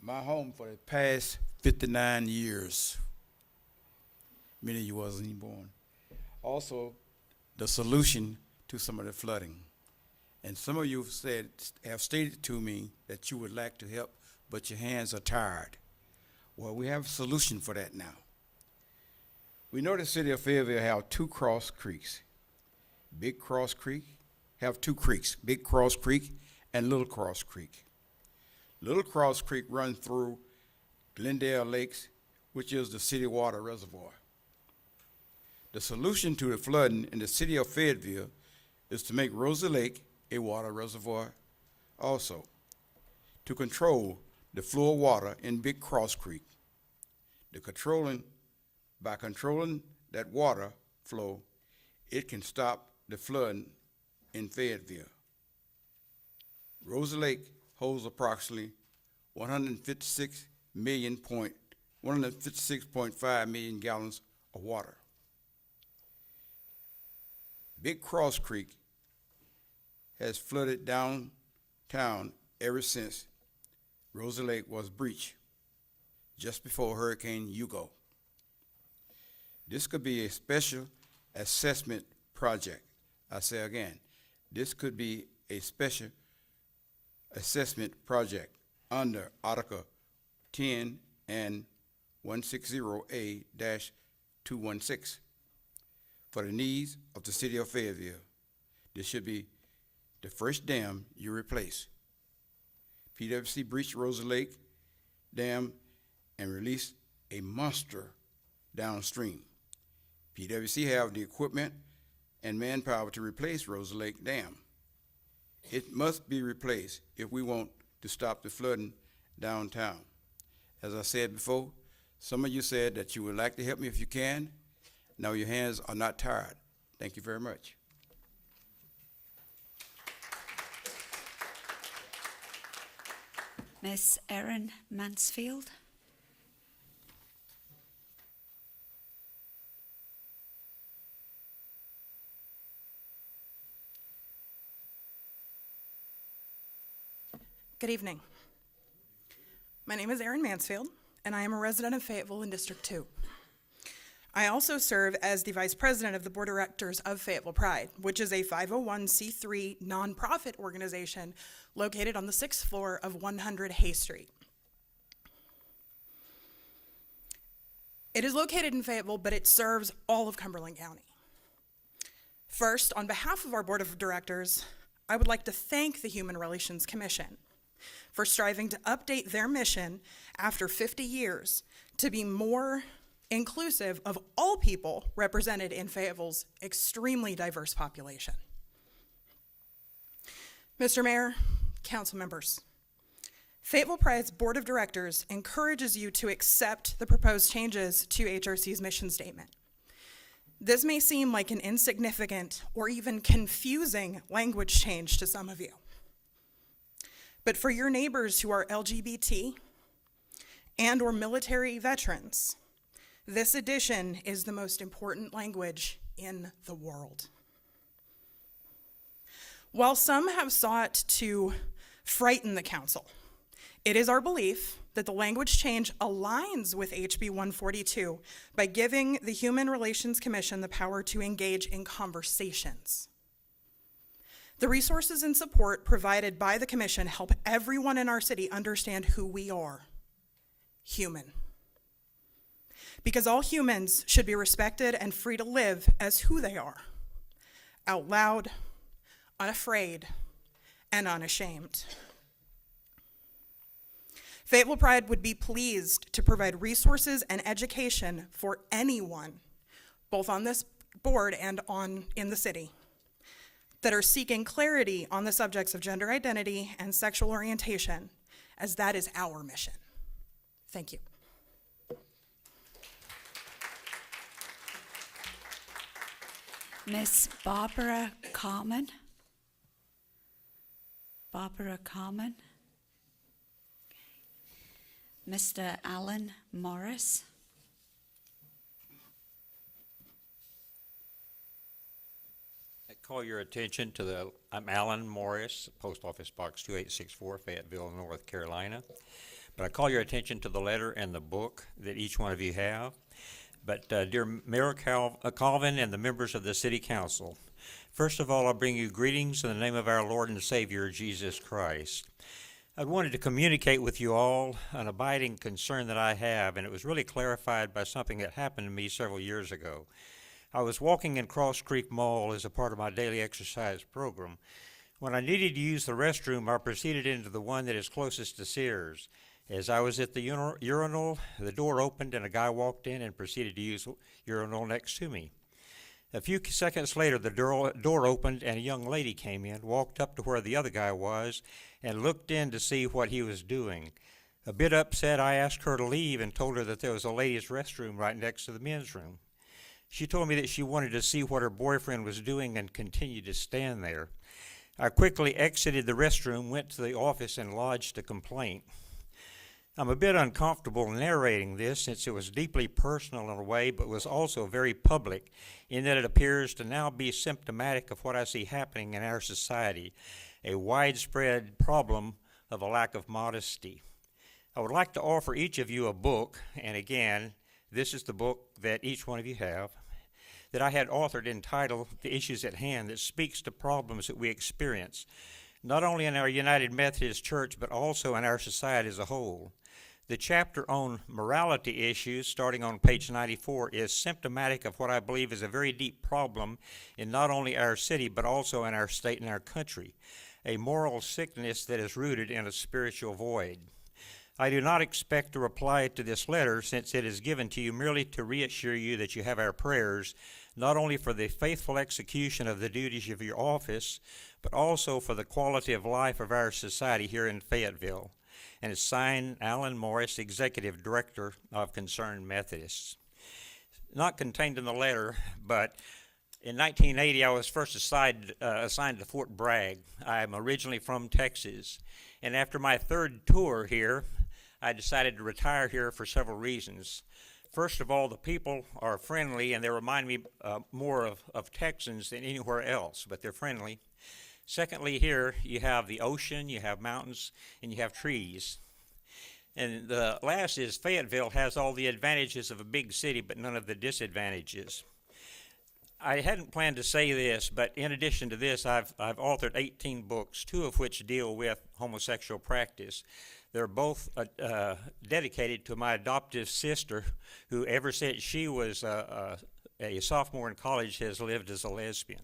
My home for the past 59 years. Many of you wasn't even born. Also, the solution to some of the flooding. And some of you have stated to me that you would like to help, but your hands are tired. Well, we have a solution for that now. We know the city of Fayetteville have two cross creeks. Big Cross Creek have two creeks, Big Cross Creek and Little Cross Creek. Little Cross Creek runs through Glendale Lakes, which is the city water reservoir. The solution to the flooding in the city of Fayetteville is to make Rosa Lake a water reservoir also, to control the flow of water in Big Cross Creek. By controlling that water flow, it can stop the flooding in Fayetteville. Rosa Lake holds approximately 156.5 million gallons of water. Big Cross Creek has flooded downtown ever since Rosa Lake was breached just before Hurricane Hugo. This could be a special assessment project. I say again, this could be a special assessment project under Article 10 and 160A-216 for the needs of the city of Fayetteville. This should be the first dam you replace. PWC breached Rosa Lake Dam and released a monster downstream. PWC have the equipment and manpower to replace Rosa Lake Dam. It must be replaced if we want to stop the flooding downtown. As I said before, some of you said that you would like to help me if you can. Now your hands are not tired. Thank you very much. Miss Erin Mansfield. Good evening. My name is Erin Mansfield, and I am a resident of Fayetteville in District 2. I also serve as the Vice President of the Board of Directors of Fayetteville Pride, which is a 501c3 nonprofit organization located on the 6th floor of 100 Hay Street. It is located in Fayetteville, but it serves all of Cumberland County. First, on behalf of our Board of Directors, I would like to thank the Human Relations Commission for striving to update their mission after 50 years to be more inclusive of all people represented in Fayetteville's extremely diverse population. Mr. Mayor, council members, Fayetteville Pride's Board of Directors encourages you to accept the proposed changes to HRC's mission statement. This may seem like an insignificant or even confusing language change to some of you. But for your neighbors who are LGBT and or military veterans, this addition is the most important language in the world. While some have sought to frighten the council, it is our belief that the language change aligns with HB 142 by giving the Human Relations Commission the power to engage in conversations. The resources and support provided by the commission help everyone in our city understand who we are, human. Because all humans should be respected and free to live as who they are, out loud, unafraid, and unashamed. Fayetteville Pride would be pleased to provide resources and education for anyone, both on this board and in the city, that are seeking clarity on the subjects of gender identity and sexual orientation, as that is our mission. Thank you. Miss Barbara Carmen. Barbara Carmen. Mr. Alan Morris. I call your attention to I'm Alan Morris, Post Office Box 2864, Fayetteville, North Carolina. But I call your attention to the letter and the book that each one of you have. But dear Mayor Colvin and the members of the City Council, first of all, I bring you greetings in the name of our Lord and Savior, Jesus Christ. I wanted to communicate with you all an abiding concern that I have, and it was really clarified by something that happened to me several years ago. I was walking in Cross Creek Mall as a part of my daily exercise program. When I needed to use the restroom, I proceeded into the one that is closest to Sears. As I was at the urinal, the door opened and a guy walked in and proceeded to use the urinal next to me. A few seconds later, the door opened and a young lady came in, walked up to where the other guy was, and looked in to see what he was doing. A bit upset, I asked her to leave and told her that there was a ladies' restroom right next to the men's room. She told me that she wanted to see what her boyfriend was doing and continued to stand there. I quickly exited the restroom, went to the office, and lodged a complaint. I'm a bit uncomfortable narrating this since it was deeply personal in a way, but was also very public in that it appears to now be symptomatic of what I see happening in our society, a widespread problem of a lack of modesty. I would like to offer each of you a book, and again, this is the book that each one of you have, that I had authored entitled The Issues at Hand, that speaks to problems that we experience, not only in our United Methodist Church, but also in our society as a whole. The chapter on morality issues, starting on page 94, is symptomatic of what I believe is a very deep problem in not only our city, but also in our state and our country, a moral sickness that is rooted in a spiritual void. I do not expect to reply to this letter, since it is given to you merely to reassure you that you have our prayers, not only for the faithful execution of the duties of your office, but also for the quality of life of our society here in Fayetteville. And it's signed Alan Morris, Executive Director of Concerned Methodists. Not contained in the letter, but in 1980 I was first assigned to Fort Bragg. I'm originally from Texas, and after my third tour here, I decided to retire here for several reasons. First of all, the people are friendly, and they remind me more of Texans than anywhere else, but they're friendly. Secondly, here you have the ocean, you have mountains, and you have trees. And the last is Fayetteville has all the advantages of a big city, but none of the disadvantages. I hadn't planned to say this, but in addition to this, I've authored 18 books, 2 of which deal with homosexual practice. They're both dedicated to my adoptive sister, who ever since she was a sophomore in college has lived as a lesbian.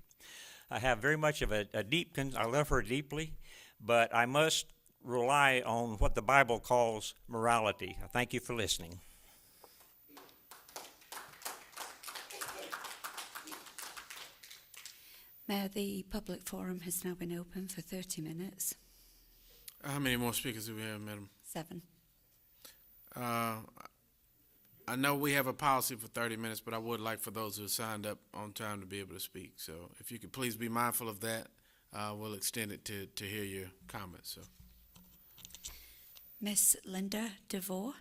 I have very much of a deep, I love her deeply, but I must rely on what the Bible calls morality. I thank you for listening. Mayor, the public forum has now been open for 30 minutes. How many more speakers do we have, Madam? 7. I know we have a policy for 30 minutes, but I would like for those who signed up on time to be able to speak. So if you could please be mindful of that, we'll extend it to hear your comments. So, Miss Linda DeVore.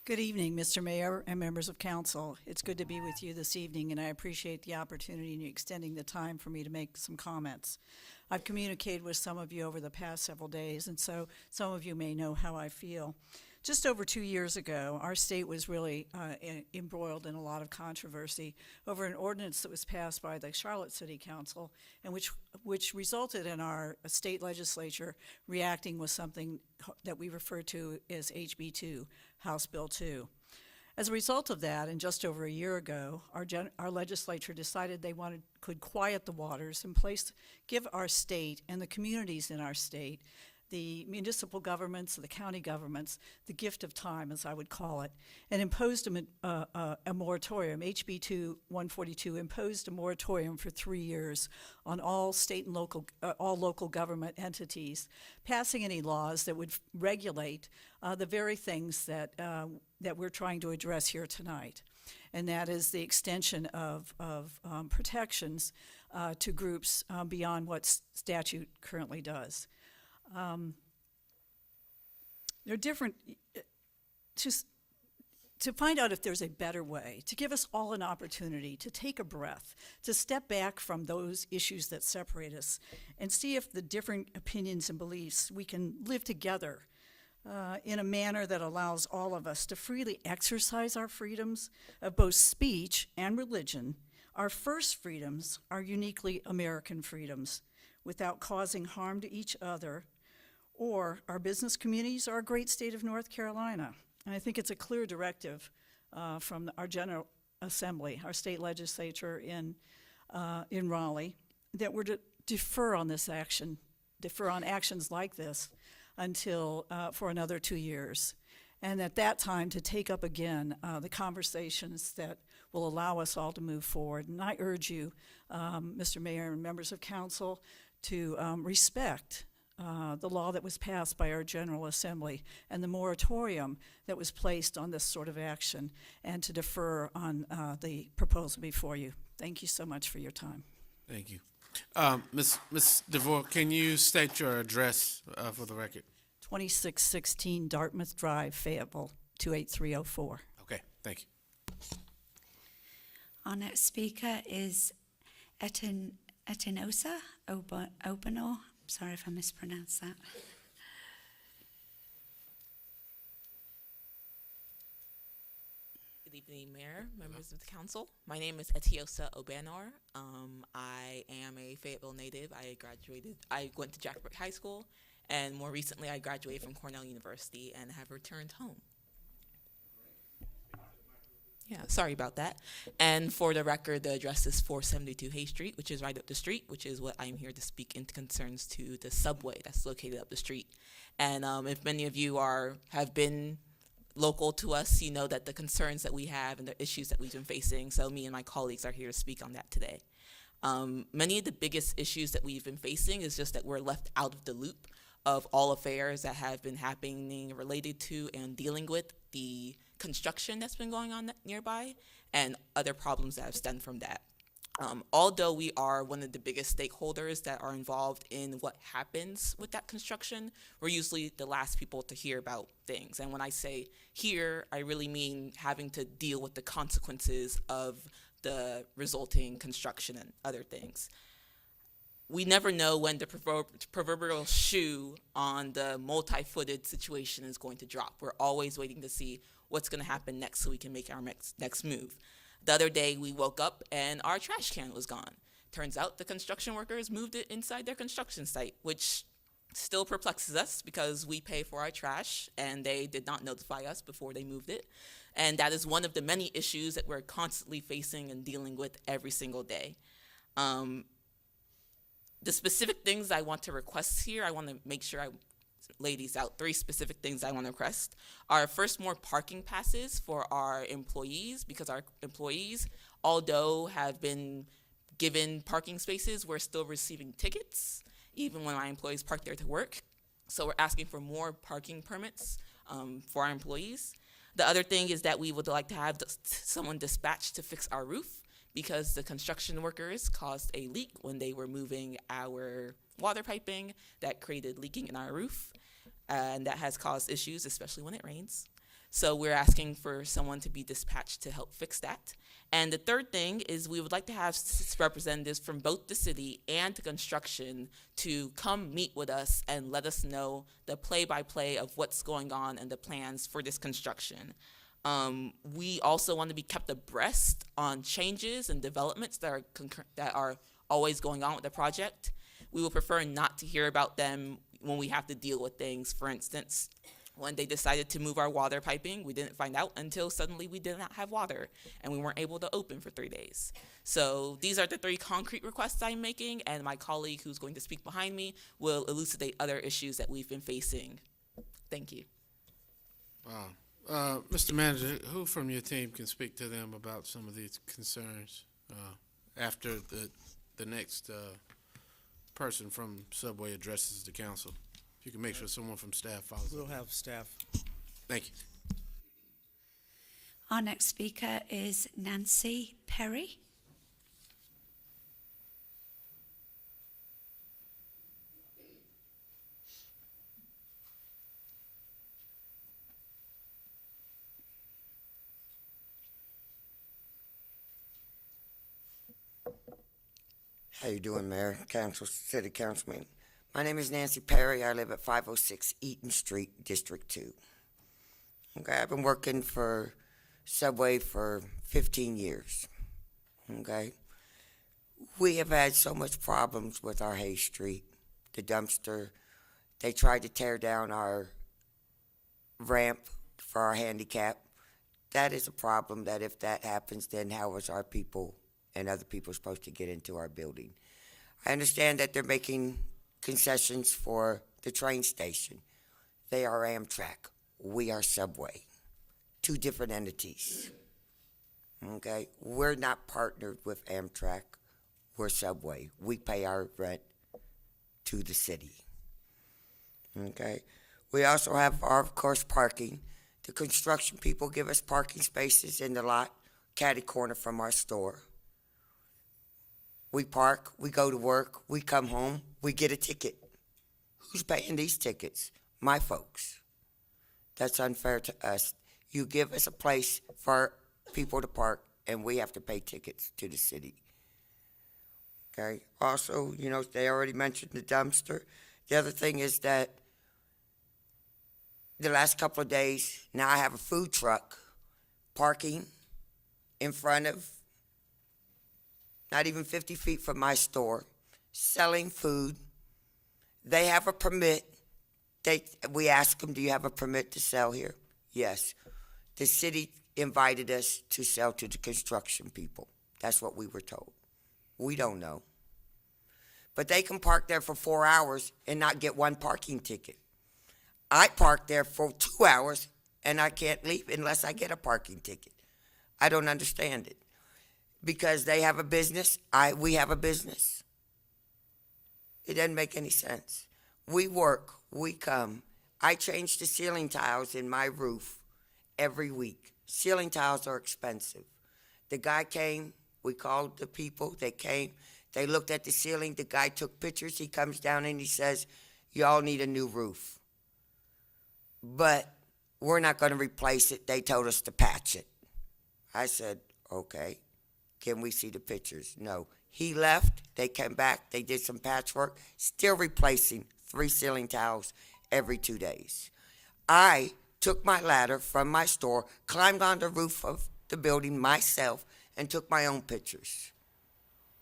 Good evening, Mr. Mayor and members of council. It's good to be with you this evening, and I appreciate the opportunity and you extending the time for me to make some comments. I've communicated with some of you over the past several days, and so some of you may know how I feel. Just over 2 years ago, our state was really embroiled in a lot of controversy over an ordinance that was passed by the Charlotte City Council, and which resulted in our state legislature reacting with something that we refer to as HB 2, House Bill 2. As a result of that, and just over a year ago, our legislature decided they could quiet the waters and give our state and the communities in our state, the municipal governments, the county governments, the gift of time, as I would call it, and imposed a moratorium. HB 142 imposed a moratorium for 3 years on all state and local government entities, passing any laws that would regulate the very things that we're trying to address here tonight, and that is the extension of protections to groups beyond what statute currently does. They're different. To find out if there's a better way, to give us all an opportunity to take a breath, to step back from those issues that separate us, and see if the different opinions and beliefs we can live together in a manner that allows all of us to freely exercise our freedoms of both speech and religion. Our first freedoms are uniquely American freedoms, without causing harm to each other or our business communities or our great state of North Carolina. And I think it's a clear directive from our General Assembly, our state legislature in Raleigh, that we're to defer on this action, defer on actions like this until for another 2 years. And at that time to take up again the conversations that will allow us all to move forward. And I urge you, Mr. Mayor and members of council, to respect the law that was passed by our General Assembly and the moratorium that was placed on this sort of action, and to defer on the proposal before you. Thank you so much for your time. Thank you. Ms. DeVore, can you state your address for the record? 2616 Dartmouth Drive, Fayetteville, 28304. Okay, thank you. Our next speaker is Etinosa Obanor. Sorry if I mispronounced that. Good evening, Mayor, members of the council. My name is Etiosa Obanor. I am a Fayetteville native. I went to Jack Brick High School, and more recently I graduated from Cornell University and have returned home. Yeah, sorry about that. And for the record, the address is 472 Hay Street, which is right up the street, which is what I'm here to speak into concerns to the subway that's located up the street. And if many of you have been local to us, you know that the concerns that we have and the issues that we've been facing, so me and my colleagues are here to speak on that today. Many of the biggest issues that we've been facing is just that we're left out of the loop of all affairs that have been happening related to and dealing with the construction that's been going on nearby and other problems that have stemmed from that. Although we are one of the biggest stakeholders that are involved in what happens with that construction, we're usually the last people to hear about things. And when I say hear, I really mean having to deal with the consequences of the resulting construction and other things. We never know when the proverbial shoe on the multi-footed situation is going to drop. We're always waiting to see what's going to happen next so we can make our next move. The other day we woke up and our trash can was gone. Turns out the construction workers moved it inside their construction site, which still perplexes us because we pay for our trash and they did not notify us before they moved it. And that is one of the many issues that we're constantly facing and dealing with every single day. The specific things I want to request here, I want to make sure I lay these out. 3 specific things I want to request are, first, more parking passes for our employees, because our employees, although have been given parking spaces, we're still receiving tickets, even when our employees park there to work. So we're asking for more parking permits for our employees. The other thing is that we would like to have someone dispatched to fix our roof, because the construction workers caused a leak when they were moving our water piping that created leaking in our roof, and that has caused issues, especially when it rains. So we're asking for someone to be dispatched to help fix that. And the third thing is we would like to have representatives from both the city and the construction to come meet with us and let us know the play-by-play of what's going on and the plans for this construction. We also want to be kept abreast on changes and developments that are always going on with the project. We would prefer not to hear about them when we have to deal with things. For instance, when they decided to move our water piping, we didn't find out until suddenly we did not have water and we weren't able to open for 3 days. So these are the 3 concrete requests I'm making, and my colleague who's going to speak behind me will elucidate other issues that we've been facing. Thank you. Wow. Mr. Manager, who from your team can speak to them about some of these concerns after the next person from Subway addresses the council? If you can make sure someone from staff follows. We'll have staff. Thank you. Our next speaker is Nancy Perry. How you doing, Mayor, Council, City Councilman? My name is Nancy Perry. I live at 506 Eaton Street, District 2. Okay, I've been working for Subway for 15 years. Okay? We have had so much problems with our Hay Street, the dumpster. They tried to tear down our ramp for our handicap. That is a problem that if that happens, then how is our people and other people supposed to get into our building? I understand that they're making concessions for the train station. They are Amtrak. We are Subway. 2 different entities. Okay? We're not partnered with Amtrak. We're Subway. We pay our rent to the city. Okay? We also have, of course, parking. The construction people give us parking spaces in the lot, catty corner from our store. We park, we go to work, we come home, we get a ticket. Who's paying these tickets? My folks. That's unfair to us. You give us a place for people to park, and we have to pay tickets to the city. Okay? Also, you know, they already mentioned the dumpster. The other thing is that the last couple of days, now I have a food truck parking in front of, not even 50 feet from my store, selling food. They have a permit. We asked them, do you have a permit to sell here? Yes. The city invited us to sell to the construction people. That's what we were told. We don't know. But they can park there for 4 hours and not get 1 parking ticket. I park there for 2 hours and I can't leave unless I get a parking ticket. I don't understand it. Because they have a business, we have a business. It doesn't make any sense. We work, we come. I change the ceiling tiles in my roof every week. Ceiling tiles are expensive. The guy came, we called the people, they came, they looked at the ceiling, the guy took pictures, he comes down and he says, y'all need a new roof. But we're not going to replace it, they told us to patch it. I said, okay. Can we see the pictures? No. He left. They came back. They did some patchwork. Still replacing 3 ceiling tiles every 2 days. I took my ladder from my store, climbed on the roof of the building myself, and took my own pictures.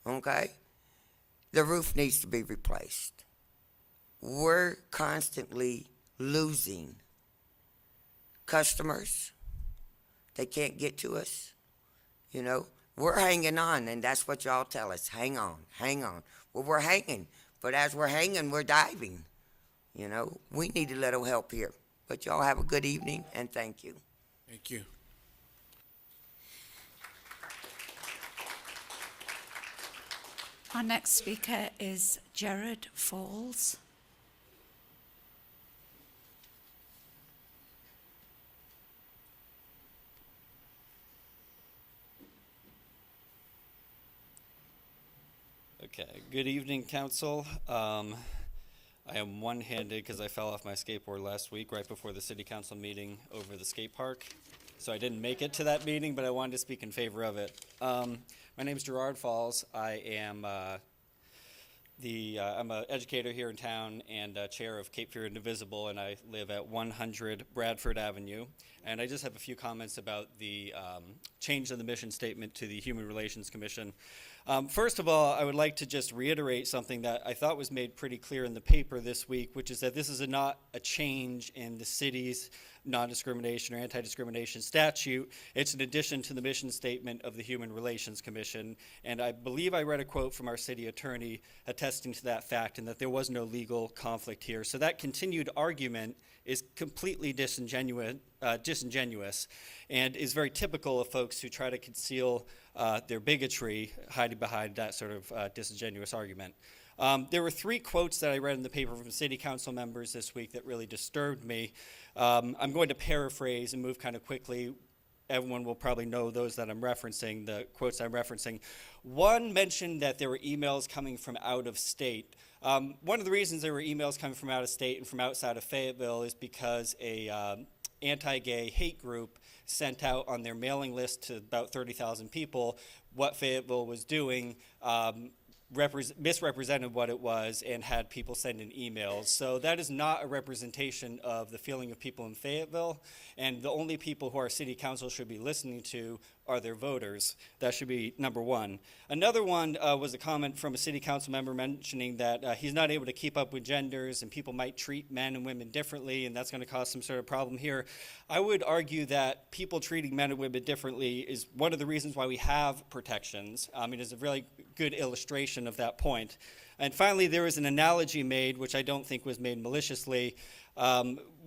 Okay? The roof needs to be replaced. We're constantly losing customers. They can't get to us. You know? We're hanging on, and that's what y'all tell us. Hang on, hang on. Well, we're hanging, but as we're hanging, we're diving. You know, we need a little help here. But y'all have a good evening, and thank you. Thank you. Our next speaker is Jared Falls. Okay, good evening, council. I am one-handed because I fell off my skateboard last week right before the city council meeting over the skate park. so I didn't make it to that meeting, but I wanted to speak in favor of it. My name is Gerard Falls. I am I'm an educator here in town and chair of Cape Fear Indivisible, and I live at 100 Bradford Avenue. And I just have a few comments about the change in the mission statement to the Human Relations Commission. First of all, I would like to just reiterate something that I thought was made pretty clear in the paper this week, which is that this is not a change in the city's non-discrimination or anti-discrimination statute. It's an addition to the mission statement of the Human Relations Commission. And I believe I read a quote from our city attorney attesting to that fact and that there was no legal conflict here. So that continued argument is completely disingenuous and is very typical of folks who try to conceal their bigotry hiding behind that sort of disingenuous argument. There were 3 quotes that I read in the paper from city council members this week that really disturbed me. I'm going to paraphrase and move kind of quickly. Everyone will probably know those that I'm referencing, the quotes I'm referencing. One mentioned that there were emails coming from out of state. One of the reasons there were emails coming from out of state and from outside of Fayetteville is because a anti-gay hate group sent out on their mailing list to about 30,000 people what Fayetteville was doing, misrepresented what it was, and had people send in emails. So that is not a representation of the feeling of people in Fayetteville, and the only people who our city council should be listening to are their voters. That should be number one. Another one was a comment from a city council member mentioning that he's not able to keep up with genders and people might treat men and women differently, and that's going to cause some sort of problem here. I would argue that people treating men and women differently is one of the reasons why we have protections. It is a really good illustration of that point. And finally, there was an analogy made, which I don't think was made maliciously,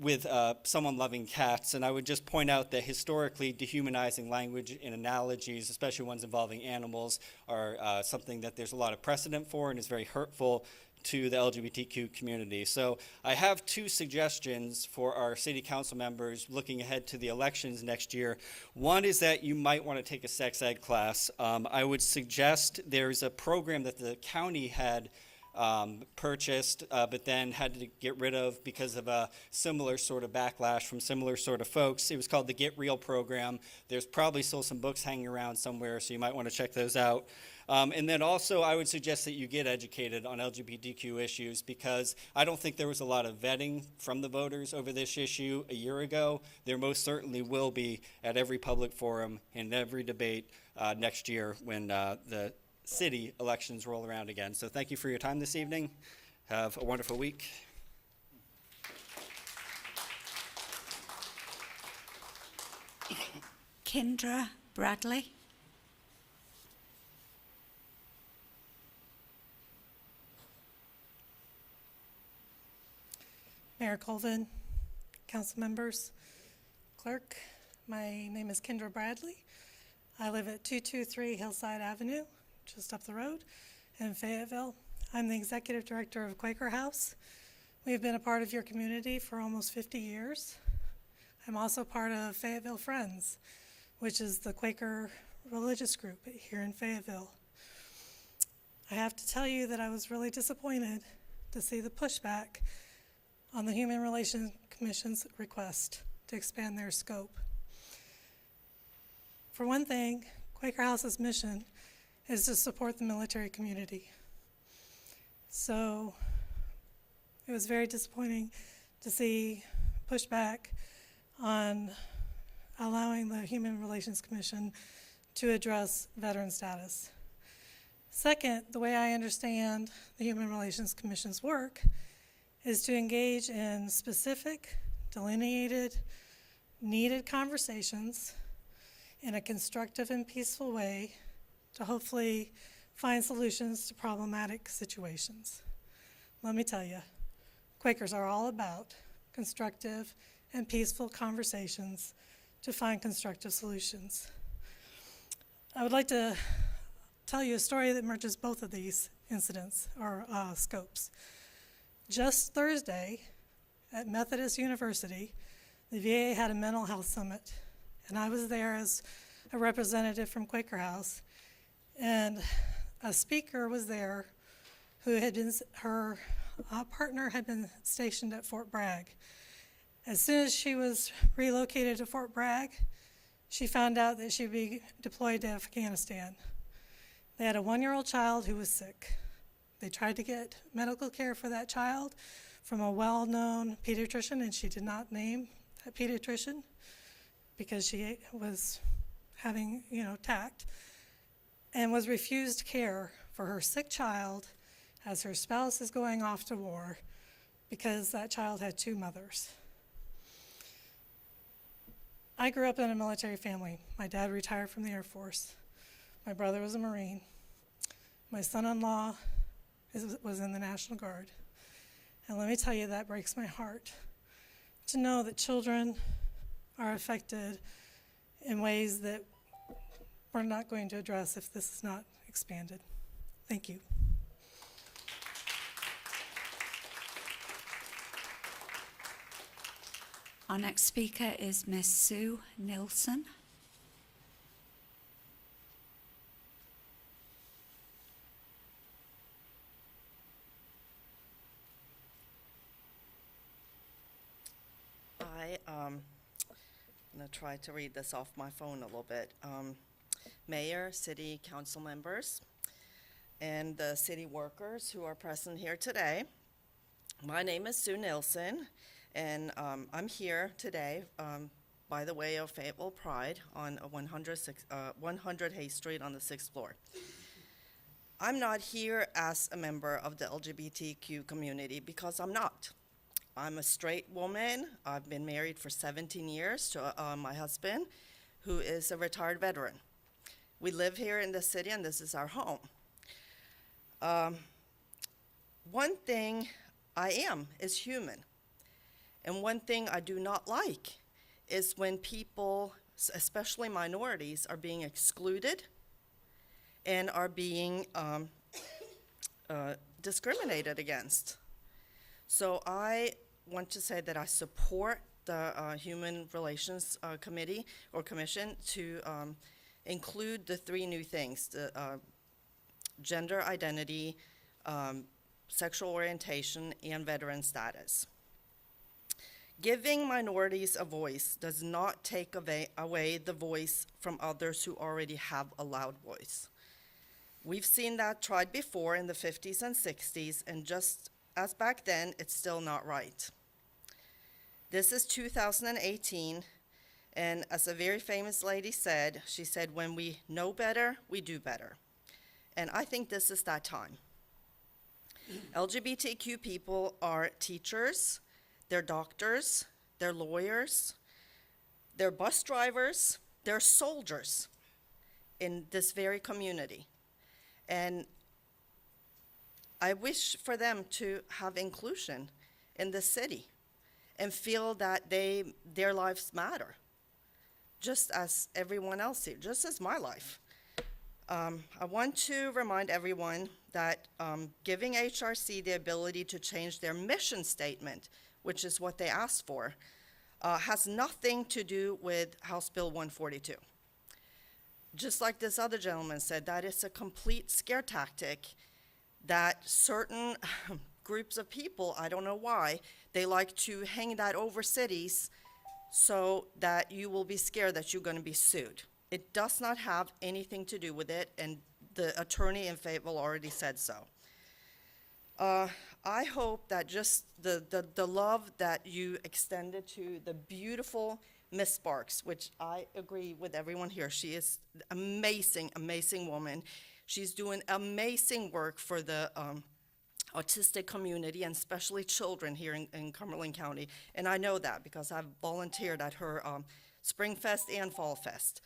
with someone loving cats. And I would just point out that historically dehumanizing language in analogies, especially ones involving animals, are something that there's a lot of precedent for and is very hurtful to the LGBTQ community. So I have 2 suggestions for our city council members looking ahead to the elections next year. One is that you might want to take a sex ed class. I would suggest there's a program that the county had purchased, but then had to get rid of because of a similar sort of backlash from similar sort of folks. It was called the Get Real program. There's probably still some books hanging around somewhere, so you might want to check those out. And then also I would suggest that you get educated on LGBTQ issues, because I don't think there was a lot of vetting from the voters over this issue a year ago. There most certainly will be at every public forum and every debate next year when the city elections roll around again. So thank you for your time this evening. Have a wonderful week. Kendra Bradley. Mayor Colvin, council members, clerk, my name is Kendra Bradley. I live at 223 Hillside Avenue, just up the road in Fayetteville. I'm the executive director of Quaker House. We've been a part of your community for almost 50 years. I'm also part of Fayetteville Friends, which is the Quaker religious group here in Fayetteville. I have to tell you that I was really disappointed to see the pushback on the Human Relations Commission's request to expand their scope. For one thing, Quaker House's mission is to support the military community. So it was very disappointing to see pushback on allowing the Human Relations Commission to address veteran status. Second, the way I understand the Human Relations Commission's work is to engage in specific, delineated, needed conversations in a constructive and peaceful way to hopefully find solutions to problematic situations. Let me tell you, Quakers are all about constructive and peaceful conversations to find constructive solutions. I would like to tell you a story that merges both of these incidents or scopes. Just Thursday at Methodist University, the VA had a mental health summit, and I was there as a representative from Quaker House, and a speaker was there who had been, her partner had been stationed at Fort Bragg. As soon as she was relocated to Fort Bragg, she found out that she would be deployed to Afghanistan. They had a 1-year-old child who was sick. They tried to get medical care for that child from a well-known pediatrician, and she did not name that pediatrician because she was having, tact, and was refused care for her sick child as her spouse is going off to war because that child had 2 mothers. I grew up in a military family. My dad retired from the Air Force. My brother was a Marine. My son-in-law was in the National Guard. And let me tell you, that breaks my heart to know that children are affected in ways that we're not going to address if this is not expanded. Thank you. Our next speaker is Miss Sue Nilsson. I'm going to try to read this off my phone a little bit. Mayor, city council members, and the city workers who are present here today. My name is Sue Nilsson, and I'm here today by the way of Fayetteville Pride on 100 Hay Street on the 6th floor. I'm not here as a member of the LGBTQ community because I'm not. I'm a straight woman. I've been married for 17 years to my husband, who is a retired veteran. We live here in the city, and this is our home. One thing I am is human. And one thing I do not like is when people, especially minorities, are being excluded and are being discriminated against. So I want to say that I support the Human Relations Committee or Commission to include the 3 new things, the gender identity, sexual orientation, and veteran status. Giving minorities a voice does not take away the voice from others who already have a loud voice. We've seen that tried before in the 50s and 60s, and just as back then, it's still not right. This is 2018, and as a very famous lady said, she said, when we know better, we do better. And I think this is that time. LGBTQ people are teachers, they're doctors, they're lawyers, they're bus drivers, they're soldiers in this very community. And I wish for them to have inclusion in the city and feel that their lives matter, just as everyone else here, just as my life. I want to remind everyone that giving HRC the ability to change their mission statement, which is what they asked for, has nothing to do with House Bill 142. Just like this other gentleman said, that is a complete scare tactic that certain groups of people, I don't know why, they like to hang that over cities so that you will be scared that you're going to be sued. It does not have anything to do with it, and the attorney in Fayetteville already said so. I hope that just the love that you extended to the beautiful Miss Sparks, which I agree with everyone here. She is amazing, amazing woman. She's doing amazing work for the autistic community, and especially children here in Cumberland County. And I know that because I've volunteered at her Spring Fest and Fall Fest.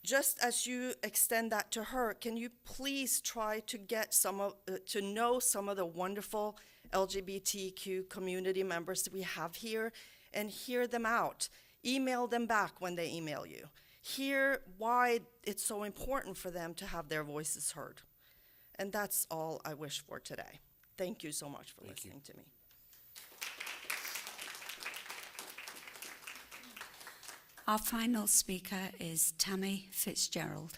Just as you extend that to her, can you please try to get to know some of the wonderful LGBTQ community members that we have here and hear them out. Email them back when they email you. Hear why it's so important for them to have their voices heard. And that's all I wish for today. Thank you so much for listening to me. Our final speaker is Tammy Fitzgerald.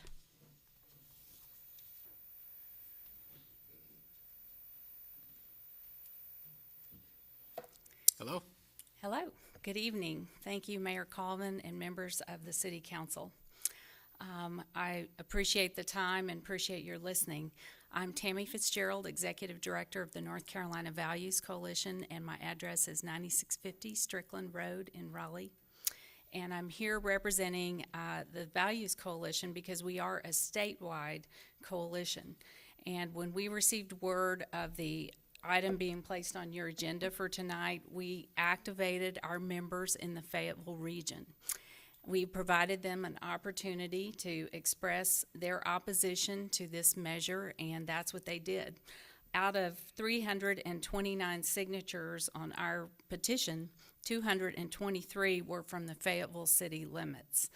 Hello. Hello. Good evening. Thank you, Mayor Colvin and members of the City Council. I appreciate the time and appreciate your listening. I'm Tammy Fitzgerald, Executive Director of the North Carolina Values Coalition, and my address is 9650 Strickland Road in Raleigh. And I'm here representing the Values Coalition because we are a statewide coalition. And when we received word of the item being placed on your agenda for tonight, we activated our members in the Fayetteville region. We provided them an opportunity to express their opposition to this measure, and that's what they did. Out of 329 signatures on our petition, 223 were from the Fayetteville city limits.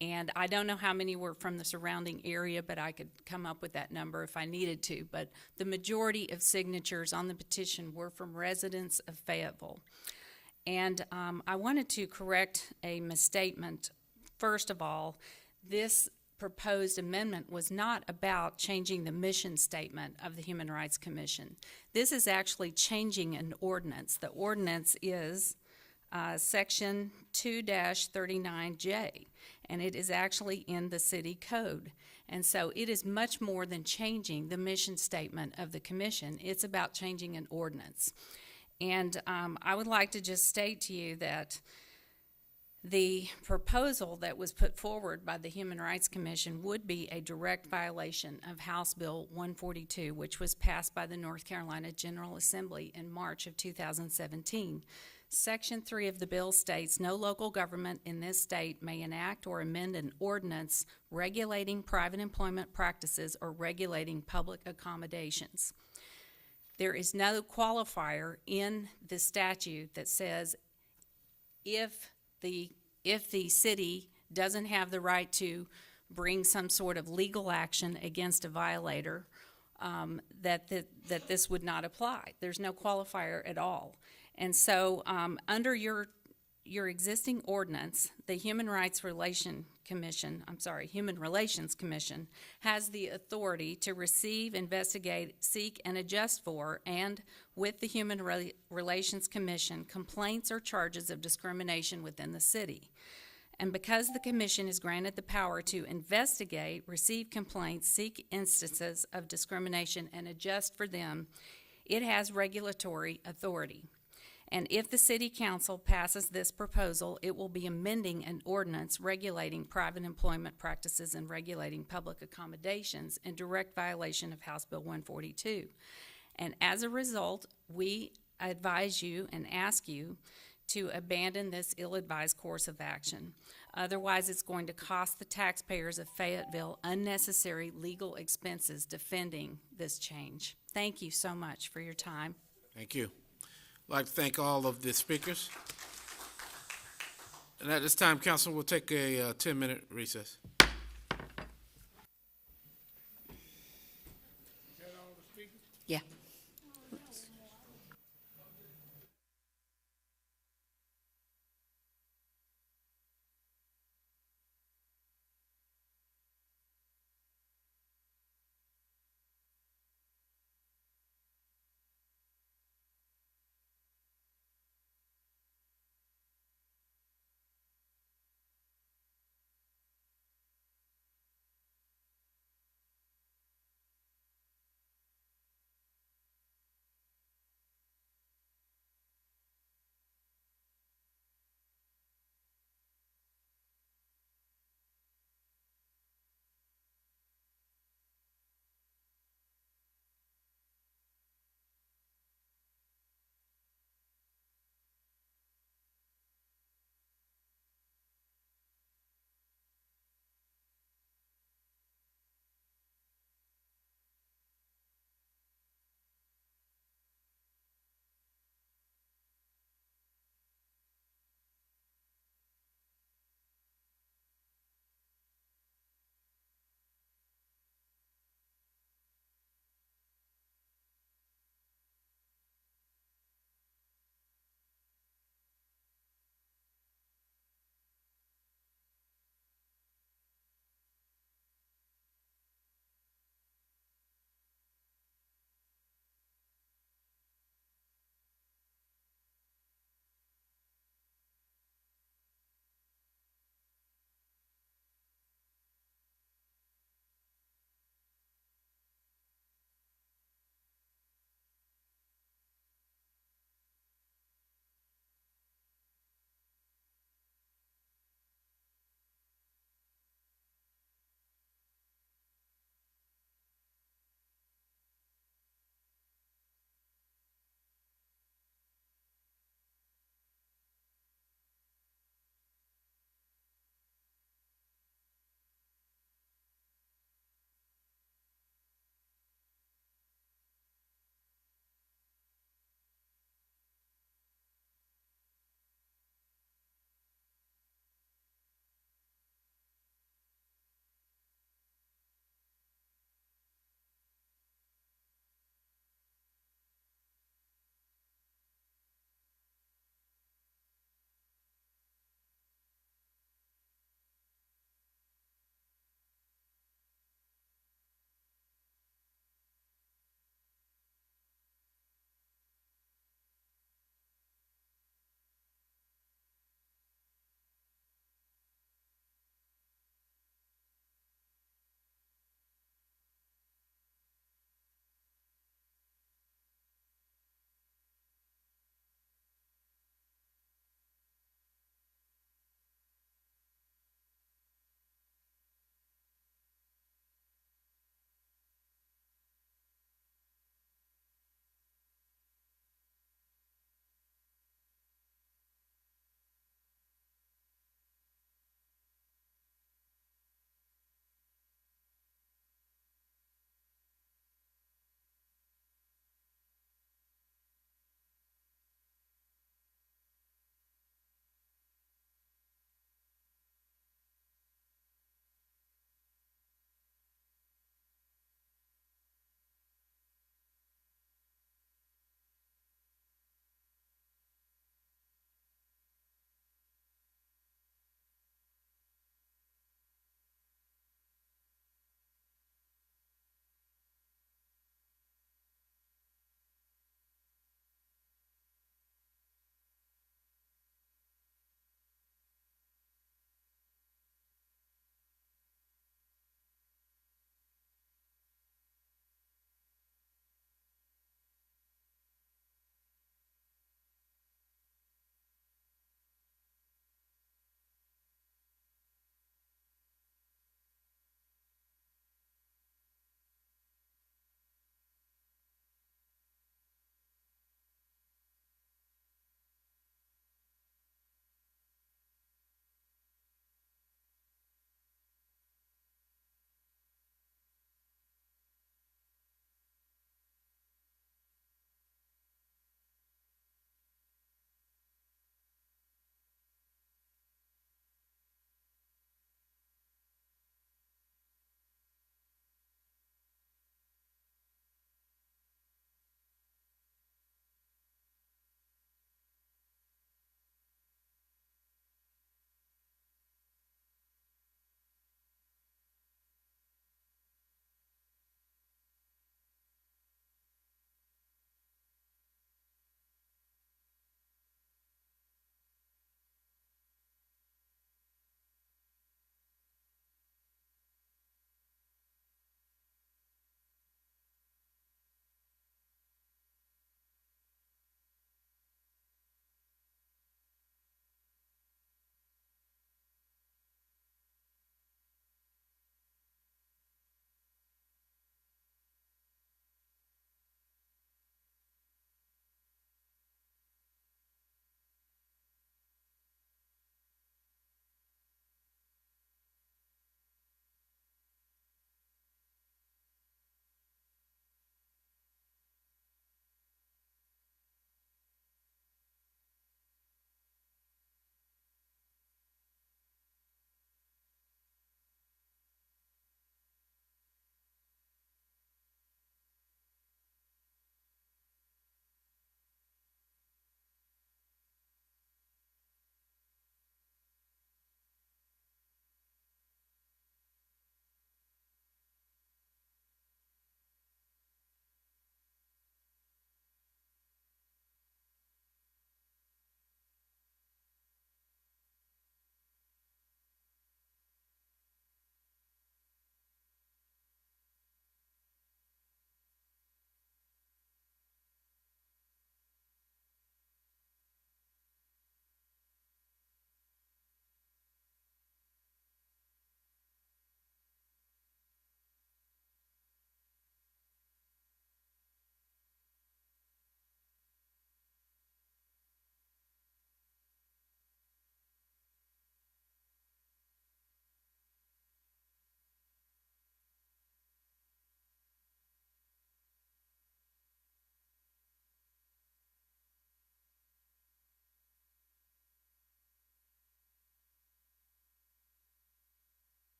And I don't know how many were from the surrounding area, but I could come up with that number if I needed to. But the majority of signatures on the petition were from residents of Fayetteville. And I wanted to correct a misstatement. First of all, this proposed amendment was not about changing the mission statement of the Human Rights Commission. This is actually changing an ordinance. The ordinance is Section 2-39J, and it is actually in the city code. And so it is much more than changing the mission statement of the commission. It's about changing an ordinance. And I would like to just state to you that the proposal that was put forward by the Human Rights Commission would be a direct violation of House Bill 142, which was passed by the North Carolina General Assembly in March of 2017. Section 3 of the bill states, no local government in this state may enact or amend an ordinance regulating private employment practices or regulating public accommodations. There is no qualifier in the statute that says if the city doesn't have the right to bring some sort of legal action against a violator, that this would not apply. There's no qualifier at all. And so under your existing ordinance, the Human Relations Commission has the authority to receive, investigate, seek, and adjust for, and with the Human Relations Commission, complaints or charges of discrimination within the city. And because the commission is granted the power to investigate, receive complaints, seek instances of discrimination, and adjust for them, it has regulatory authority. And if the City Council passes this proposal, it will be amending an ordinance regulating private employment practices and regulating public accommodations in direct violation of House Bill 142. And as a result, we advise you and ask you to abandon this ill-advised course of action. Otherwise, it's going to cost the taxpayers of Fayetteville unnecessary legal expenses defending this change. Thank you so much for your time. Thank you. I'd like to thank all of the speakers. And at this time, Council, will take a 10-minute recess. Yeah.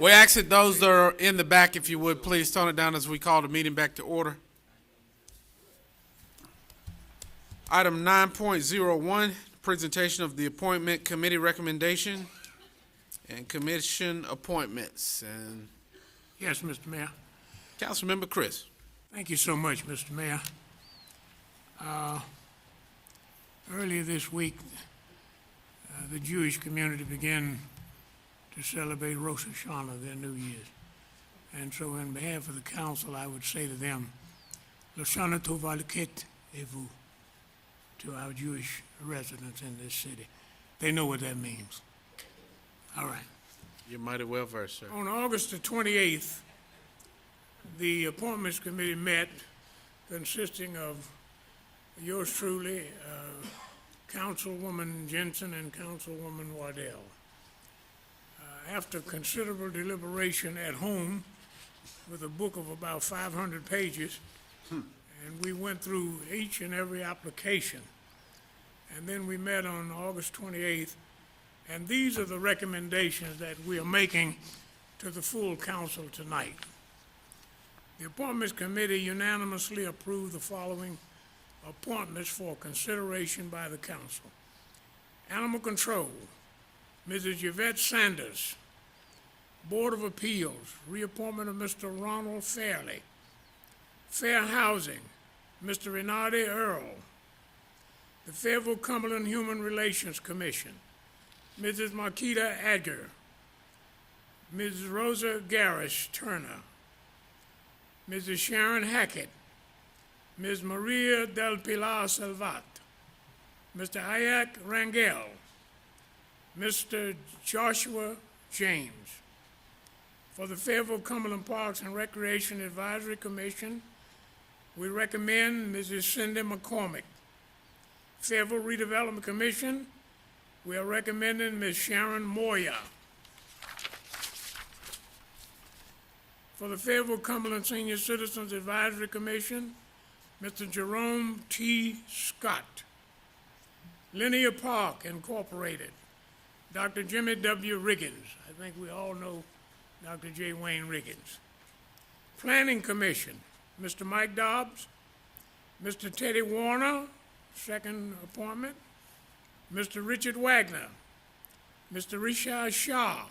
We ask that those that are in the back, if you would, please tone it down as we call the meeting back to order. Item 9.01, presentation of the appointment committee recommendation and commission appointments. And Yes, Mr. Mayor. Councilmember Chris. Thank you so much, Mr. Mayor. Earlier this week, the Jewish community began to celebrate Rosh Hashanah, their New Year's. And so on behalf of the council, I would say to them, L'Shana Tova L'Ket Evu, to our Jewish residents in this city. They know what that means. All right. You're mighty well versed, sir. On August the 28th, the appointments committee met, consisting of yours truly, Councilwoman Jensen and Councilwoman Waddell. After considerable deliberation at home with a book of about 500 pages, and we went through each and every application. And then we met on August 28th, and these are the recommendations that we are making to the full council tonight. The Appointments Committee unanimously approved the following appointments for consideration by the council. Animal Control, Mrs. Yvette Sanders. Board of Appeals, reappointment of Mr. Ronald Fairley. Fair Housing, Mr. Renardi Earl. The Fayetteville Cumberland Human Relations Commission, Mrs. Marquita Adger. Mrs. Rosa Garrish Turner. Mrs. Sharon Hackett. Ms. Maria del Pilar Salvat. Mr. Ayak Rangel. Mr. Joshua James. For the Fayetteville Cumberland Parks and Recreation Advisory Commission, we recommend Mrs. Cindy McCormick. Fayetteville Redevelopment Commission, we are recommending Ms. Sharon Moya. For the Fayetteville Cumberland Senior Citizens Advisory Commission, Mr. Jerome T. Scott. Linear Park Incorporated, Dr. Jimmy W. Riggins. I think we all know Dr. J. Wayne Riggins. Planning Commission, Mr. Mike Dobbs, Mr. Teddy Warner, second appointment, Mr. Richard Wagner, Mr. Rishad Shah,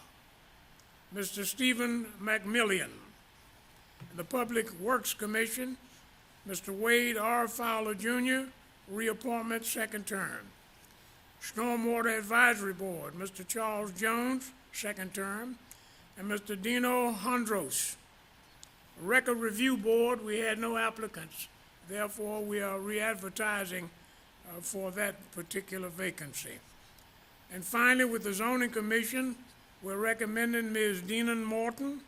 Mr. Stephen McMillian. The Public Works Commission, Mr. Wade R. Fowler Jr., reappointment, second term. Stormwater Advisory Board, Mr. Charles Jones, second term, and Mr. Dino Hondros. Record Review Board, we had no applicants. Therefore, we are re-advertising for that particular vacancy. And finally, with the Zoning Commission, we're recommending Ms. Deanan Morton,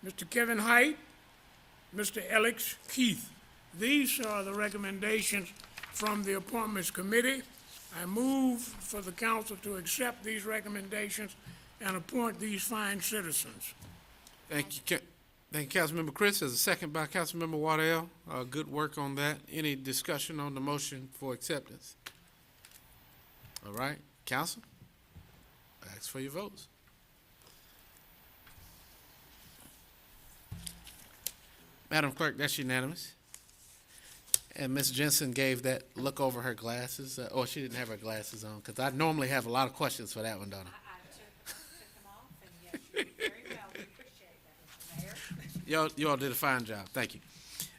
Mr. Kevin Height, Mr. Alex Keith. These are the recommendations from the Appointments Committee. I move for the council to accept these recommendations and appoint these fine citizens. Thank you, Councilmember Chris. There's a second by Councilmember Waddell. Good work on that. Any discussion on the motion for acceptance? All right, council, ask for your votes. Madam Clerk, that's unanimous. And Ms. Jensen gave that look over her glasses, or she didn't have her glasses on, because I normally have a lot of questions for that one, don't I? You all did a fine job. Thank you.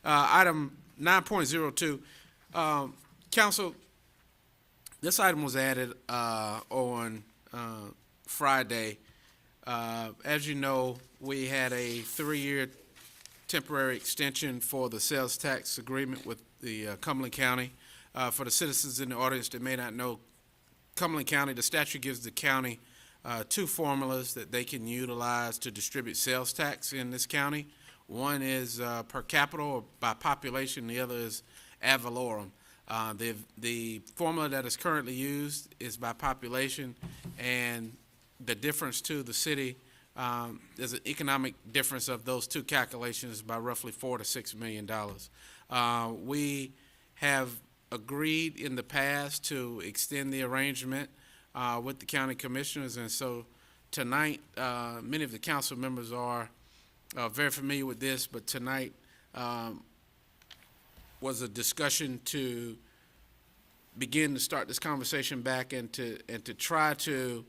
Item 9.02. Council, this item was added on Friday. As you know, we had a 3-year temporary extension for the sales tax agreement with the Cumberland County. For the citizens in the audience that may not know, Cumberland County, the statute gives the county 2 formulas that they can utilize to distribute sales tax in this county. One is per capita or by population, the other is ad valorem. The formula that is currently used is by population, and the difference to the city, there's an economic difference of those 2 calculations by roughly $4 to $6 million. We have agreed in the past to extend the arrangement with the county commissioners, and so tonight, many of the council members are very familiar with this, but tonight was a discussion to begin to start this conversation back and to try to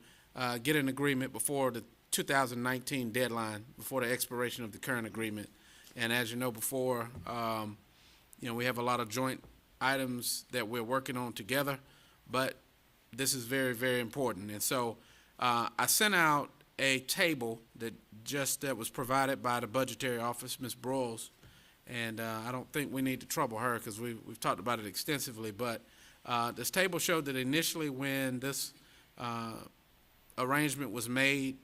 get an agreement before the 2019 deadline, before the expiration of the current agreement. And as you know, before, we have a lot of joint items that we're working on together, but this is very, very important. And so I sent out a table that was provided by the budgetary office, Ms. Broyles, and I don't think we need to trouble her because we've talked about it extensively, but this table showed that initially when this arrangement was made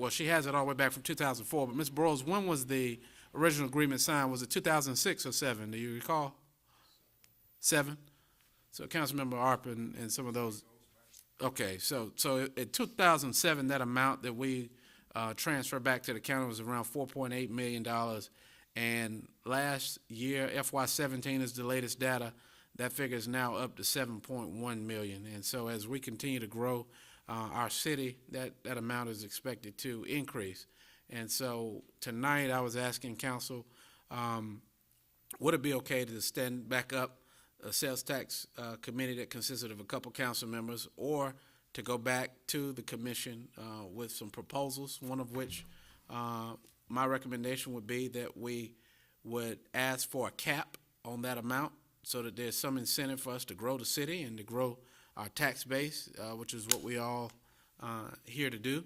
she has it all the way back from 2004, but Ms. Broyles, when was the original agreement signed? Was it 2006 or 7? Do you recall? 7? So Councilmember Arp and some of those. Okay, so in 2007, that amount that we transferred back to the county was around $4.8 million. And last year, FY17 is the latest data, that figure is now up to $7.1 million. And so as we continue to grow our city, that amount is expected to increase. And so tonight I was asking council, would it be okay to stand back up a sales tax committee that consisted of a couple council members, or to go back to the commission with some proposals, one of which my recommendation would be that we would ask for a cap on that amount so that there's some incentive for us to grow the city and to grow our tax base, which is what we all here to do,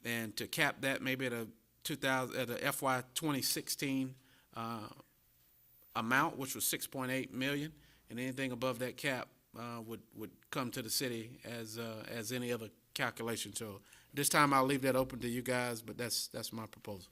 and to cap that maybe at a FY 2016 amount, which was $6.8 million, and anything above that cap would come to the city as any other calculation. So this time I'll leave that open to you guys, but that's my proposal.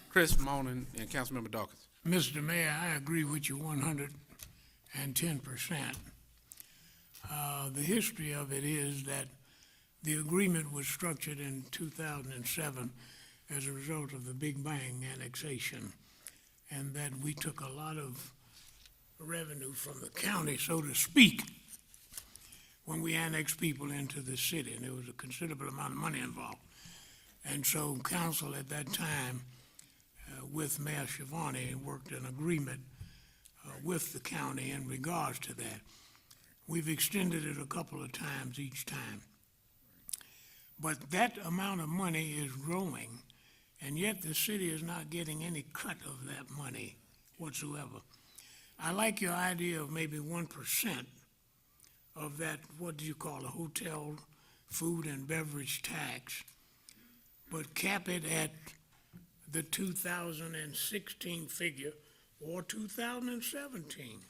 Chris Moan and Councilmember Dawkins. Mr. Mayor, I agree with you 110%. The history of it is that the agreement was structured in 2007 as a result of the Big Bang annexation, and that we took a lot of revenue from the county, so to speak, when we annexed people into the city, and there was a considerable amount of money involved. And so council at that time, with Mayor Schiavone, worked an agreement with the county in regards to that. We've extended it a couple of times each time. But that amount of money is growing, and yet the city is not getting any cut of that money whatsoever. I like your idea of maybe 1% of that, what do you call a hotel food and beverage tax, but cap it at the 2016 figure or 2017.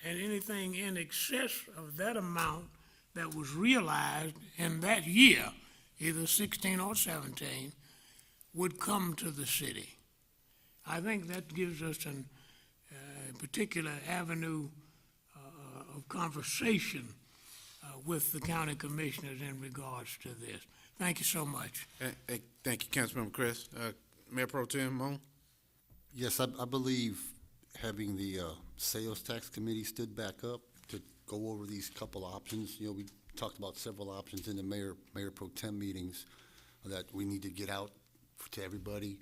And anything in excess of that amount that was realized in that year, either 16 or 17, would come to the city. I think that gives us a particular avenue of conversation with the county commissioners in regards to this. Thank you so much. Thank you, Councilmember Chris. Mayor Pro Tem Moan? Yes, I believe having the sales tax committee stood back up to go over these couple options. You know, we talked about several options in the Mayor Pro Tem meetings that we need to get out to everybody.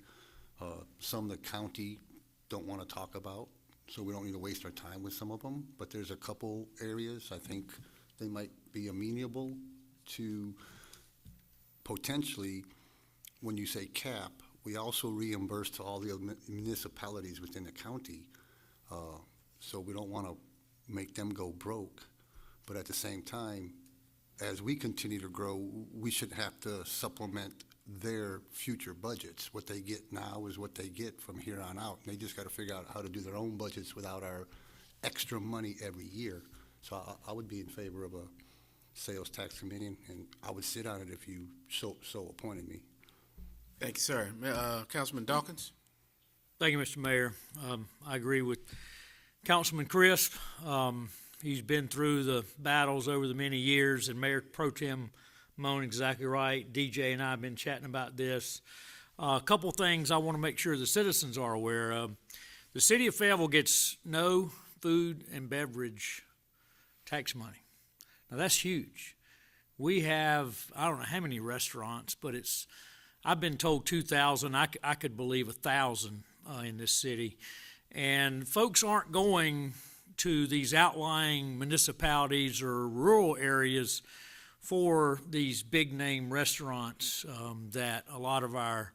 Some the county don't want to talk about, so we don't need to waste our time with some of them. But there's a couple areas I think they might be amenable to. Potentially, when you say cap, we also reimburse to all the municipalities within the county. So we don't want to make them go broke. But at the same time, as we continue to grow, we should have to supplement their future budgets. What they get now is what they get from here on out. And they just got to figure out how to do their own budgets without our extra money every year. So I would be in favor of a sales tax committee, and I would sit on it if you so appointed me. Thank you, sir. Councilman Dawkins? Thank you, Mr. Mayor. I agree with Councilman Crisp. He's been through the battles over the many years, and Mayor Pro Tem Moan exactly right. DJ and I have been chatting about this. A couple things I want to make sure the citizens are aware of. The city of Fayetteville gets no food and beverage tax money. Now, that's huge. We have, I don't know how many restaurants, but I've been told 2,000. I could believe 1,000 in this city. And folks aren't going to these outlying municipalities or rural areas for these big name restaurants that a lot of our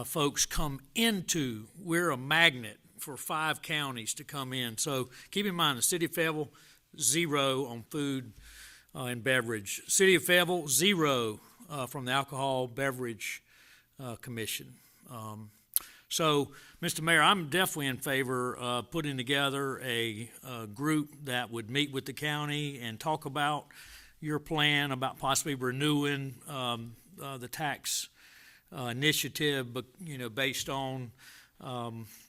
folks come into. We're a magnet for 5 counties to come in. So keep in mind, the city of Fayetteville, 0 on food and beverage. City of Fayetteville, 0 from the Alcohol Beverage Commission. So, Mr. Mayor, I'm definitely in favor of putting together a group that would meet with the county and talk about your plan about possibly renewing the tax initiative, but based on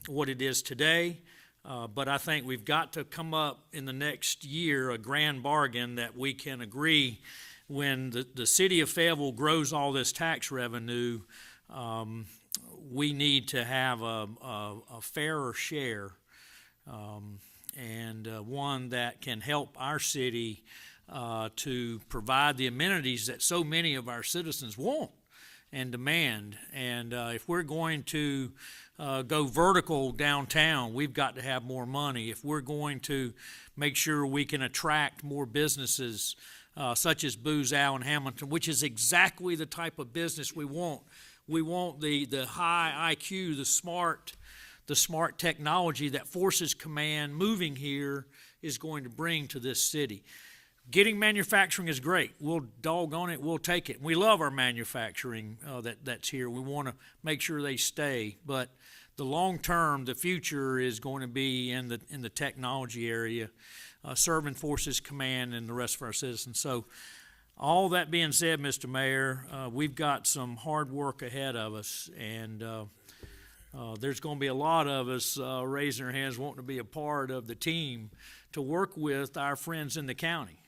what it is today. But I think we've got to come up in the next year a grand bargain that we can agree when the city of Fayetteville grows all this tax revenue. We need to have a fairer share and one that can help our city to provide the amenities that so many of our citizens want and demand. And if we're going to go vertical downtown, we've got to have more money. If we're going to make sure we can attract more businesses such as Booz Allen Hamilton, which is exactly the type of business we want. We want the high IQ, the smart technology that Forces Command moving here is going to bring to this city. Getting manufacturing is great. We'll doggone it, we'll take it. We love our manufacturing that's here. We want to make sure they stay. But the long term, the future is going to be in the technology area, serving Forces Command and the rest of our citizens. So all that being said, Mr. Mayor, we've got some hard work ahead of us, and there's going to be a lot of us raising our hands wanting to be a part of the team to work with our friends in the county.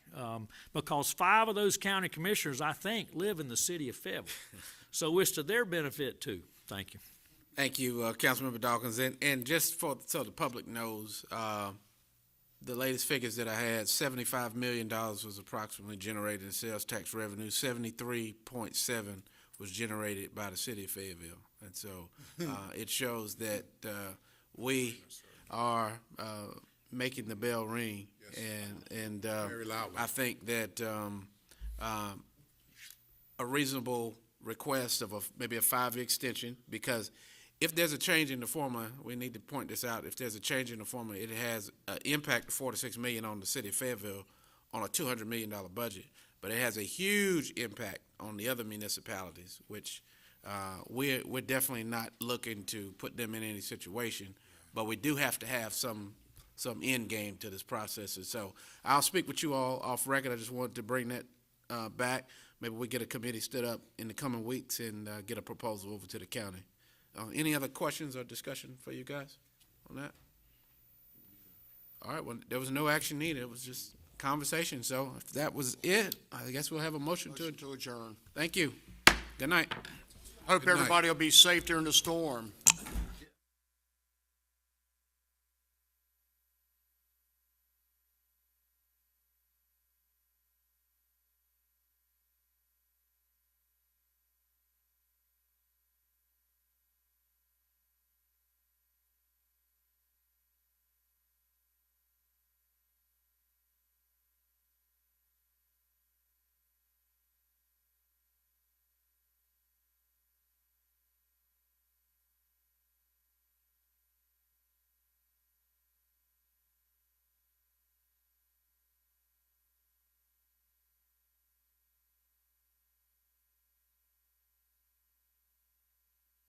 Because 5 of those county commissioners, I think, live in the city of Fayetteville. So it's to their benefit, too. Thank you. Thank you, Councilmember Dawkins. And just so the public knows, the latest figures that I had, $75 million was approximately generated in sales tax revenue. 73.7 was generated by the city of Fayetteville. And so it shows that we are making the bell ring. And Very loudly. I think that a reasonable request of maybe a 5-year extension, because if there's a change in the formula, we need to point this out. If there's a change in the formula, it has an impact of $4 to $6 million on the city of Fayetteville on a $200 million budget. But it has a huge impact on the other municipalities, which we're definitely not looking to put them in any situation. But we do have to have some end game to this process. And so I'll speak with you all off record. I just wanted to bring that back. Maybe we get a committee stood up in the coming weeks and get a proposal over to the county. Any other questions or discussion for you guys on that? All right, well, there was no action needed. It was just conversation. So if that was it, I guess we'll have a motion to adjourn. Thank you. Good night. Hope Good night. everybody will be safe during the storm.